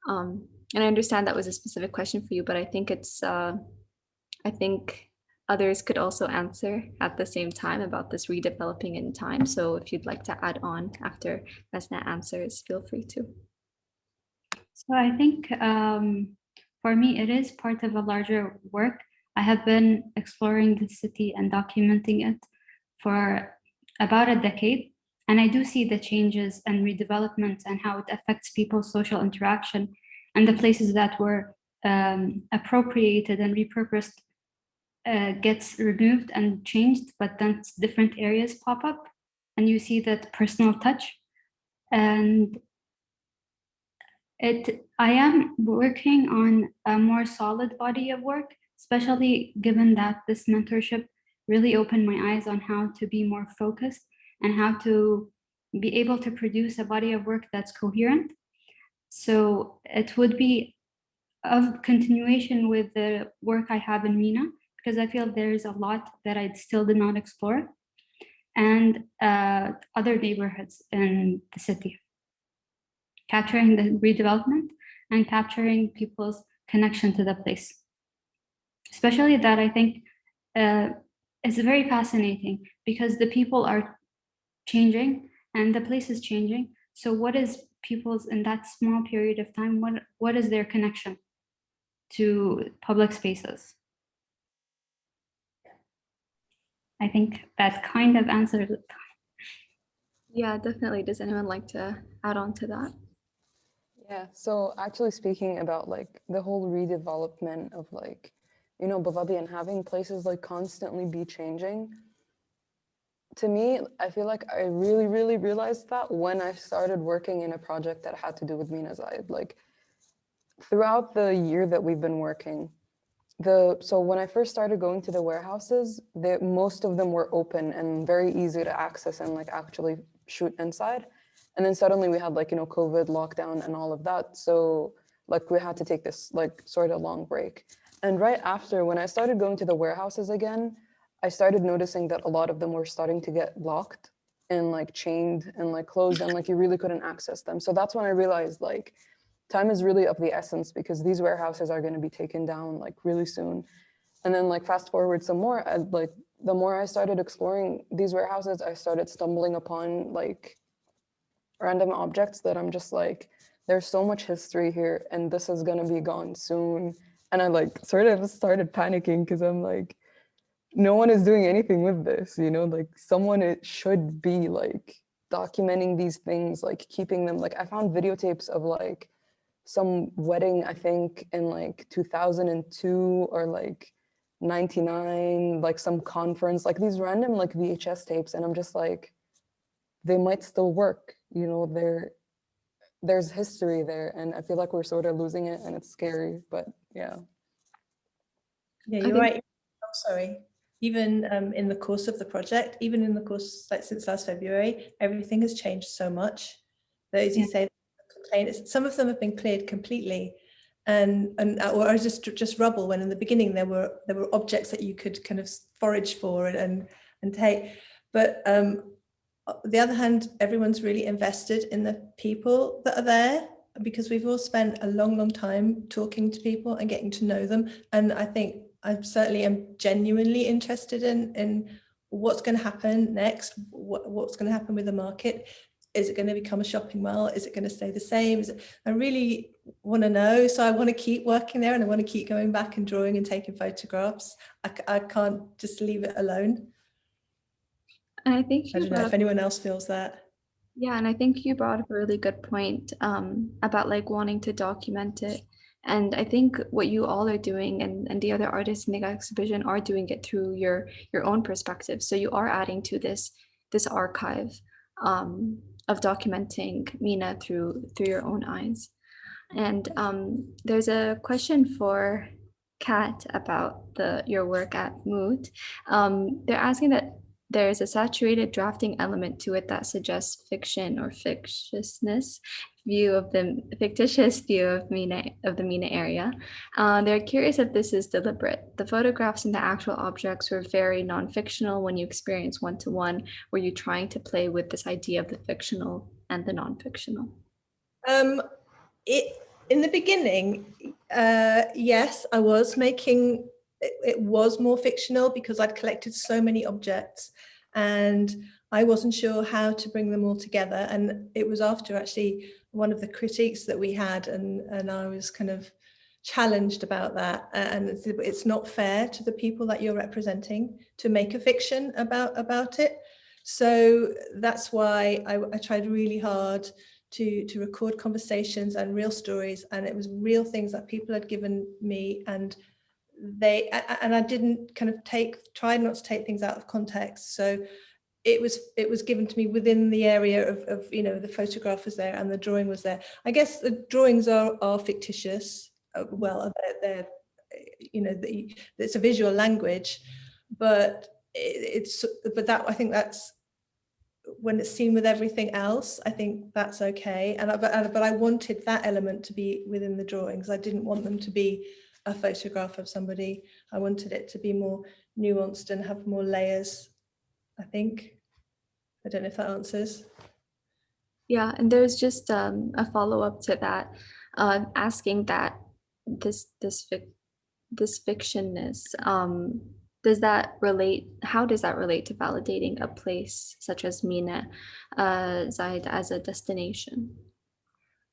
And I understand that was a specific question for you, but I think it's, I think others could also answer at the same time about this redeveloping in time. So if you'd like to add on after Masna answers, feel free to. So I think for me, it is part of a larger work. I have been exploring the city and documenting it for about a decade. And I do see the changes and redevelopments and how it affects people's social interaction and the places that were appropriated and repurposed gets removed and changed, but then different areas pop up and you see that personal touch. And I am working on a more solid body of work, especially given that this mentorship really opened my eyes on how to be more focused and how to be able to produce a body of work that's coherent. So it would be of continuation with the work I have in MENA, because I feel there's a lot that I still did not explore, and other neighborhoods in the city. Capturing the redevelopment and capturing people's connection to the place. Especially that I think is very fascinating because the people are changing and the place is changing. So what is people's, in that small period of time, what is their connection to public spaces? I think that kind of answers it. Yeah, definitely. Does anyone like to add on to that? Yeah, so actually speaking about like the whole redevelopment of like, you know, Abu Dhabi and having places like constantly be changing, to me, I feel like I really realized that when I started working in a project that had to do with Mina Zayed. Like throughout the year that we've been working, so when I first started going to the warehouses, most of them were open and very easy to access and like actually shoot inside. And then suddenly we had like, you know, COVID lockdown and all of that. So like we had to take this like sort of long break. And right after, when I started going to the warehouses again, I started noticing that a lot of them were starting to get locked and like chained and like closed and like you really couldn't access them. So that's when I realized like time is really of the essence because these warehouses are going to be taken down like really soon. And then like fast forward some more, like the more I started exploring these warehouses, I started stumbling upon like random objects that I'm just like, there's so much history here and this is going to be gone soon. And I like sort of started panicking because I'm like, no one is doing anything with this, you know, like someone should be like documenting these things, like keeping them. Like I found videotapes of like some wedding, I think in like 2002 or like 99, like some conference, like these random like VHS tapes. And I'm just like, they might still work, you know, there's history there. And I feel like we're sort of losing it and it's scary, but yeah. Yeah, you're right. Oh, sorry. Even in the course of the project, even in the course, like since last February, everything has changed so much that, as you say, some of them have been cleared completely, and or just rubble. When in the beginning there were objects that you could kind of forage for and take. But on the other hand, everyone's really invested in the people that are there because we've all spent a long time talking to people and getting to know them. And I think I certainly am genuinely interested in what's going to happen next, what's going to happen with the market. Is it going to become a shopping mall? Is it going to stay the same? I really want to know. So I want to keep working there, and I want to keep going back and drawing and taking photographs. I can't just leave it alone. And I think I don't know if anyone else feels that. Yeah, and I think you brought up a really good point about like wanting to document it. And I think what you all are doing and the other artists in the exhibition are doing it through your own perspective. So you are adding to this archive of documenting Mina through your own eyes. And there's a question for Kat about your work at Moot. They're asking that there's a saturated drafting element to it that suggests fiction or fictitious view of the Mina area. They're curious if this is deliberate. The photographs and the actual objects were very non-fictional when you experience one-to-one. Were you trying to play with this idea of the fictional and the non-fictional? In the beginning, yes, I was making. It was more fictional because I'd collected so many objects and I wasn't sure how to bring them all together. And it was after actually one of the critiques that we had, and I was kind of challenged about that. And it's not fair to the people that you're representing to make a fiction about it. So that's why I tried really hard to record conversations and real stories, and it was real things that people had given me, and I didn't kind of tried not to take things out of context. So it was given to me within the area of the photograph was there and the drawing was there. I guess the drawings are fictitious. Well, they're it's a visual language, but I think that's when it's seen with everything else, I think that's okay. But I wanted that element to be within the drawings. I didn't want them to be a photograph of somebody. I wanted it to be more nuanced and have more layers, I think. I don't know if that answers. Yeah, and there's just a follow-up to that, asking that this fictionness, how does that relate to validating a place such as Mina Zayed as a destination?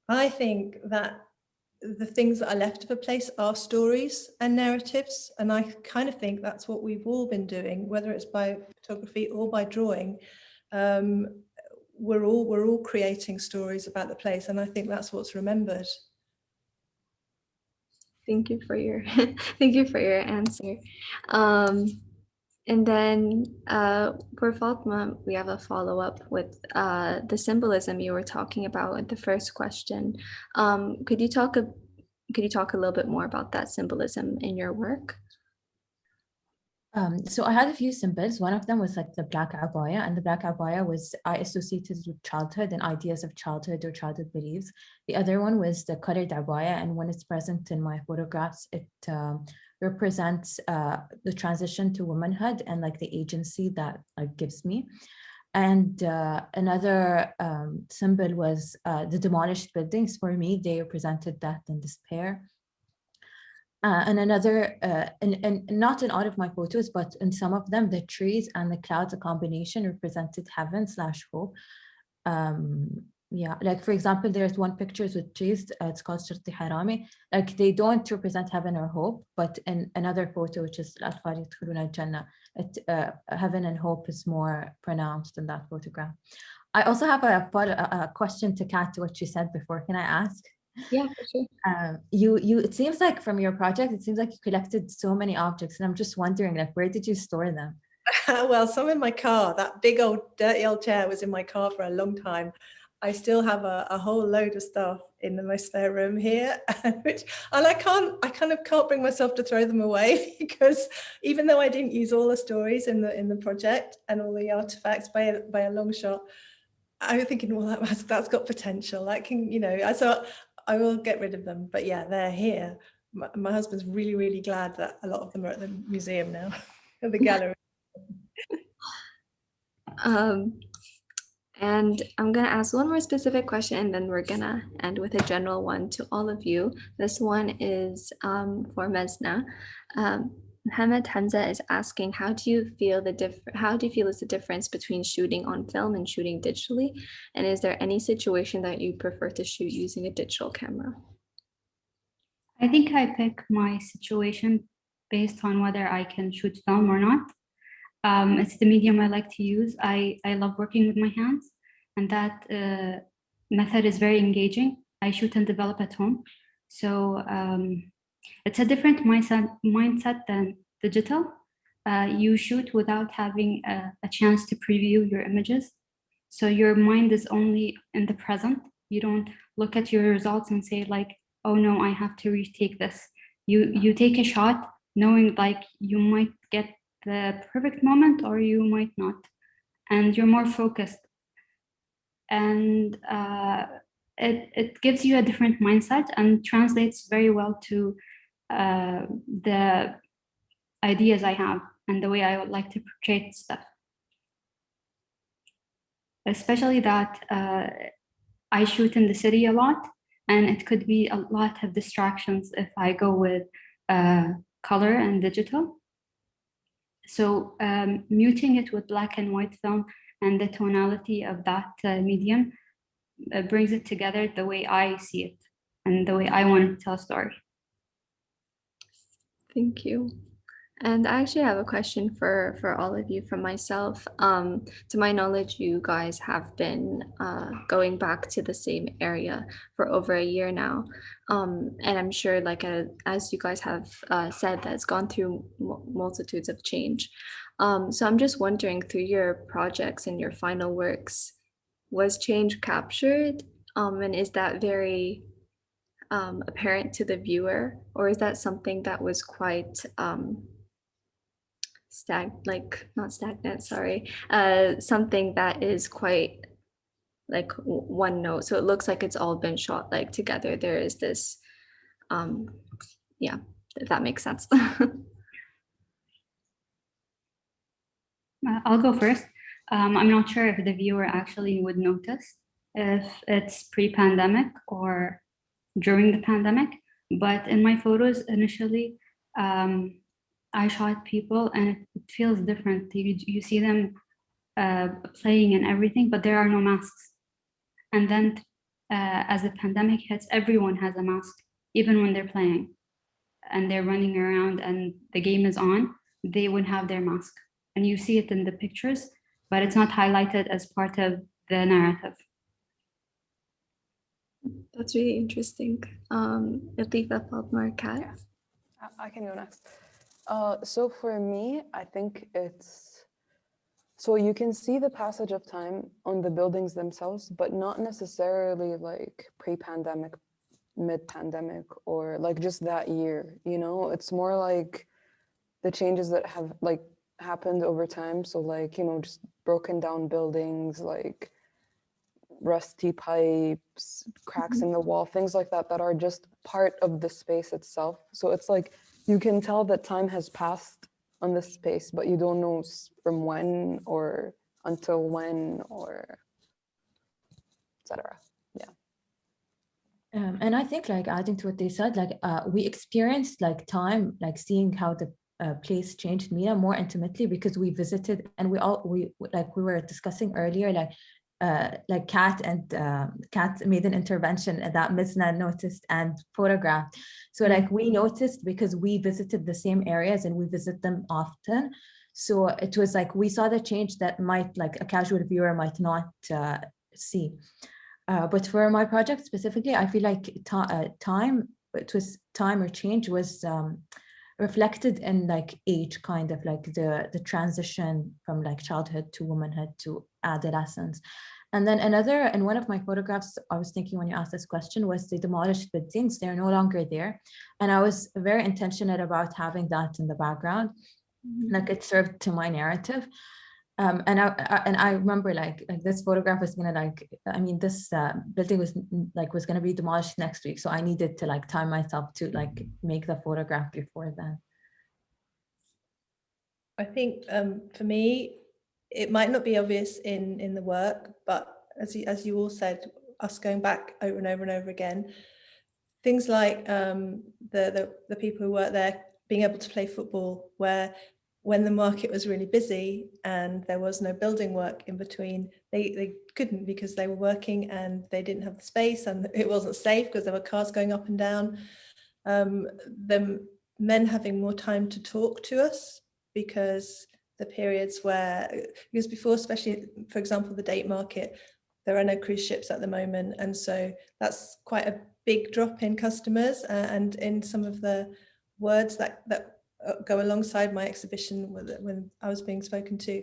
I think that the things that are left of a place are stories and narratives, and I kind of think that's what we've all been doing, whether it's by photography or by drawing. We're all creating stories about the place, and I think that's what's remembered. Thank you for your answer. And then for Fatema, we have a follow-up with the symbolism you were talking about in the first question. Could you talk a little bit more about that symbolism in your work? So I had a few symbols. One of them was like the black abaya, and the black abaya I associated with childhood and ideas of childhood or childhood beliefs. The other one was the colored abaya, and when it's present in my photographs, it represents the transition to womanhood and like the agency that gives me. And another symbol was the demolished buildings. For me, they represented death and despair. And another, and not in all of my photos, but in some of them, the trees and the clouds, a combination represented heaven/hope. Yeah, like for example, there's one picture with trees, it's called Shirti Harami. Like they don't represent heaven or hope, but in another photo, which is Al-Atfal Yadkhuluna Al-Jannah, heaven and hope is more pronounced in that photograph. I also have a question to Kat to what you said before. Can I ask? Yeah, for sure. It seems like from your project, it seems like you collected so many objects, and I'm just wondering, like, where did you store them? Well, some in my car. That big old dirty old chair was in my car for a long time. I still have a whole load of stuff in my spare room here, and I kind of can't bring myself to throw them away, because even though I didn't use all the stories in the project and all the artifacts by a long shot, I was thinking, well, that's got potential. That can, I thought I will get rid of them. But yeah, they're here. My husband's really, really glad that a lot of them are at the museum now, at the gallery. And I'm going to ask one more specific question, and then we're going to end with a general one to all of you. This one is for Mazna. Mohammed Hamza is asking, how do you feel is the difference between shooting on film and shooting digitally? And is there any situation that you prefer to shoot using a digital camera? I think I pick my situation based on whether I can shoot film or not. It's the medium I like to use. I love working with my hands, and that method is very engaging. I shoot and develop at home. So it's a different mindset than digital. You shoot without having a chance to preview your images. So your mind is only in the present. You don't look at your results and say like, oh no, I have to retake this. You take a shot knowing like you might get the perfect moment or you might not. And you're more focused. And it gives you a different mindset and translates very well to the ideas I have and the way I would like to portray stuff. Especially that I shoot in the city a lot, and it could be a lot of distractions if I go with color and digital. So muting it with black and white film and the tonality of that medium brings it together the way I see it and the way I want to tell a story. Thank you. And I actually have a question for all of you from myself. To my knowledge, you guys have been going back to the same area for over a year now. And I'm sure like as you guys have said, that it's gone through multitudes of change. So I'm just wondering, through your projects and your final works, was change captured? And is that very apparent to the viewer, or is that something that was quite not stagnant, sorry, something that is quite like one note, so it looks like it's all been shot like together? There is this yeah, if that makes sense. I'll go first. I'm not sure if the viewer actually would notice if it's pre-pandemic or during the pandemic, but in my photos initially, I shot people and it feels different. You see them playing and everything, but there are no masks. And then as the pandemic hits, everyone has a mask, even when they're playing and they're running around and the game is on, they would have their mask. And you see it in the pictures, but it's not highlighted as part of the narrative. That's really interesting. Lateefa, Fatema, Kat? Yeah, I can go next. So for me, I think so you can see the passage of time on the buildings themselves, but not necessarily like pre-pandemic, mid-pandemic, or like just that year, you know? It's more like the changes that have like happened over time. So like, you know, just broken down buildings, like rusty pipes, cracks in the wall, things like that, that are just part of the space itself. So it's like, you can tell that time has passed on this space, but you don't know from when or until when or etc. Yeah. And I think like adding to what they said, like we experienced like time, like seeing how the place changed Mina more intimately, because we visited and we were discussing earlier, like Kat made an intervention that Mazna noticed and photographed. So like we noticed because we visited the same areas and we visit them often. So it was like we saw the change that might like a casual viewer might not see. But for my project specifically, I feel like time or change was reflected in like age, kind of like the transition from like childhood to womanhood to adolescence. And then in one of my photographs, I was thinking when you asked this question, was the demolished buildings. They're no longer there. And I was very intentional about having that in the background. Like it served to my narrative. And I remember like this photograph was gonna this building was gonna be demolished next week, so I needed to like time myself to like make the photograph before then. I think for me, it might not be obvious in the work, but as you all said, us going back over and over and over again, things like the people who work there being able to play football, where when the market was really busy and there was no building work in between, they couldn't, because they were working and they didn't have the space, and it wasn't safe because there were cars going up and down. The men having more time to talk to us, because the periods where, because before, especially for example, the date market, there are no cruise ships at the moment, and so that's quite a big drop in customers. And in some of the words that go alongside my exhibition, when I was being spoken to,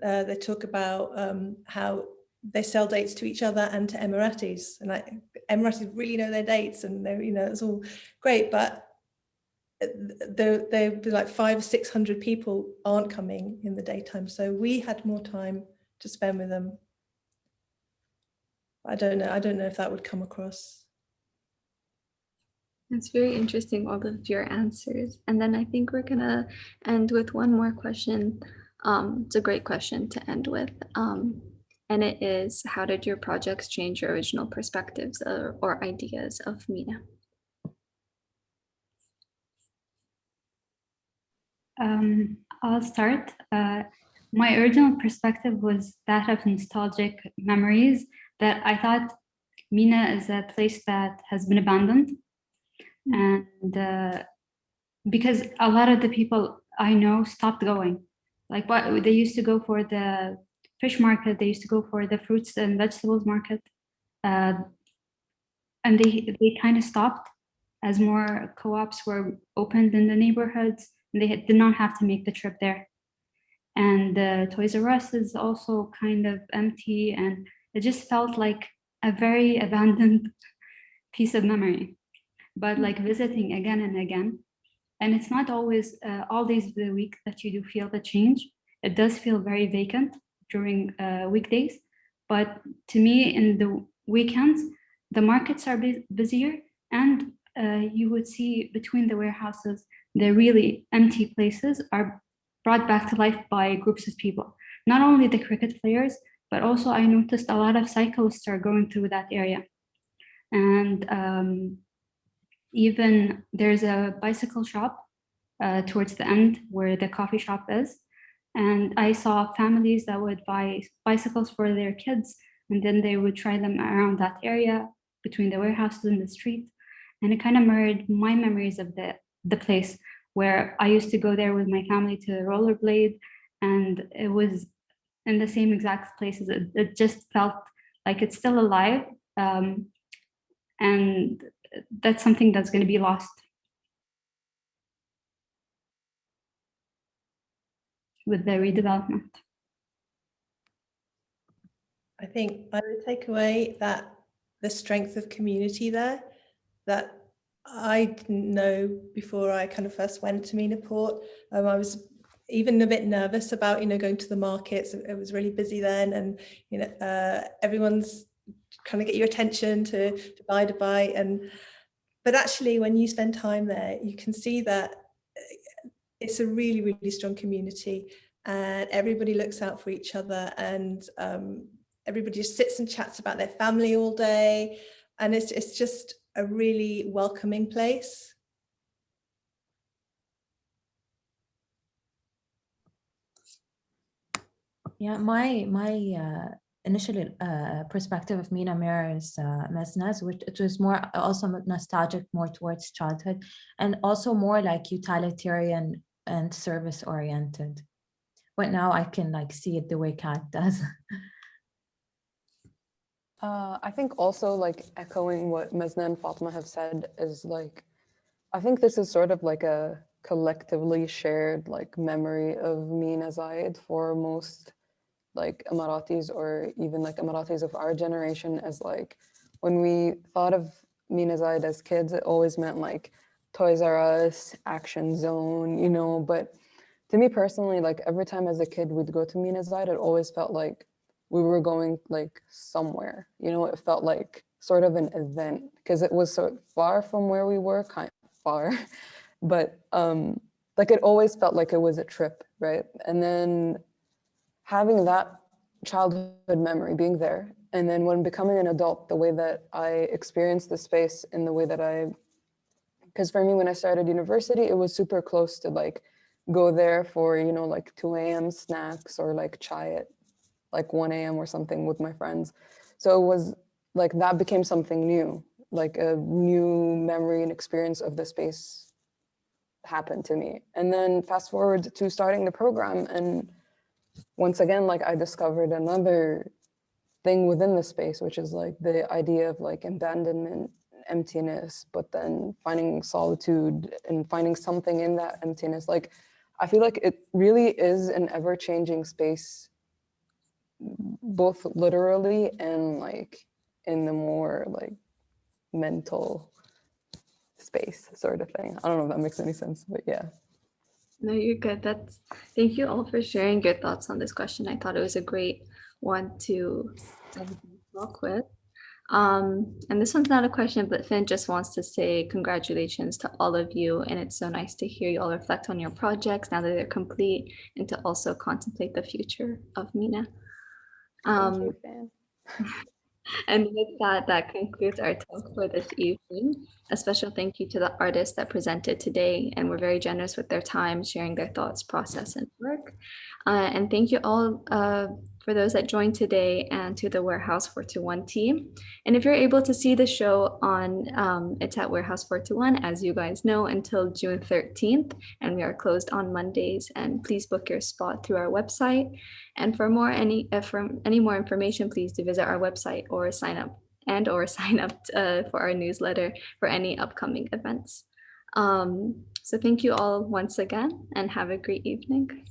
they talk about how they sell dates to each other and to Emiratis, and Emiratis really know their dates, and they're, you know, it's all great, but they're like 500 or 600 people aren't coming in the daytime, so we had more time to spend with them. I don't know if that would come across. It's very interesting, all of your answers. And then I think we're gonna end with one more question. It's a great question to end with. And it is, how did your projects change your original perspectives or ideas of Mina? I'll start. My original perspective was that of nostalgic memories, that I thought Mina is a place that has been abandoned. And because a lot of the people I know stopped going. Like, what they used to go for the fish market, they used to go for the fruits and vegetables market. And they kind of stopped as more co-ops were opened in the neighborhoods. And they did not have to make the trip there. And the Toys R Us is also kind of empty, and it just felt like a very abandoned piece of memory. But like visiting again and again, and it's not always all days of the week that you do feel the change. It does feel very vacant during weekdays, but to me, in the weekends, the markets are busier, and you would see between the warehouses, the really empty places are brought back to life by groups of people. Not only the cricket players, but also I noticed a lot of cyclists are going through that area. And even there's a bicycle shop towards the end where the coffee shop is. And I saw families that would buy bicycles for their kids, and then they would try them around that area between the warehouses and the street. And it kind of mirrored my memories of the place, where I used to go there with my family to rollerblade, and it was in the same exact places. It just felt like it's still alive. And that's something that's going to be lost with the redevelopment. I think I would take away that the strength of community there, that I didn't know before I kind of first went to Mina Port. I was even a bit nervous about, you know, going to the markets. It was really busy then, and you know, everyone's trying to get your attention to buy, but actually when you spend time there, you can see that it's a really, really strong community, and everybody looks out for each other, and everybody just sits and chats about their family all day, and it's just a really welcoming place. Yeah, my initial perspective of Mina mirrors Mazna's, which it was more also nostalgic, more towards childhood, and also more like utilitarian and service oriented. But now I can like see it the way Kat does. I think also like echoing what Mazna and Fatema have said is like, I think this is sort of like a collectively shared like memory of Mina Zayed for most like Emiratis, or even like Emiratis of our generation, as like when we thought of Mina Zayed as kids, it always meant like Toys R Us, Action Zone, you know. But to me personally, like every time as a kid we'd go to Mina Zayed, it always felt like we were going like somewhere, you know. It felt like sort of an event because it was so far from where we were, kind of far, but like it always felt like it was a trip, right? And then having that childhood memory, being there, and then when becoming an adult, the way that I experienced the space and the way that I Because for me, when I started university, it was super close to like go there for, you know, like 2 a.m. snacks or like chai at like 1 a.m. or something with my friends. So it was like that became something new, like a new memory and experience of the space happened to me. And then fast forward to starting the program, and once again, like I discovered another thing within the space, which is like the idea of like abandonment, emptiness, but then finding solitude and finding something in that emptiness. Like I feel like it really is an ever-changing space, both literally and like in the more like mental space sort of thing. I don't know if that makes any sense, but yeah. No, you're good. Thank you all for sharing your thoughts on this question. I thought it was a great one to talk with. And this one's not a question, but Finn just wants to say congratulations to all of you. And it's so nice to hear you all reflect on your projects now that they're complete, and to also contemplate the future of Mina. Thank you, Finn. And with that, that concludes our talk for this evening. A special thank you to the artists that presented today and were very generous with their time, sharing their thoughts, process, and work. And thank you all for those that joined today, and to the Warehouse 421 team. And if you're able to see the show on, it's at Warehouse 421, as you guys know, until June 13th, and we are closed on Mondays. And please book your spot through our website. And for any more information, please do visit our website or sign up for our newsletter for any upcoming events. So thank you all once again, and have a great evening.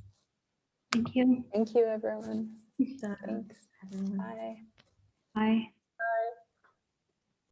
Thank you. Thank you, everyone. Thanks, Thanks. everyone. Bye. Bye.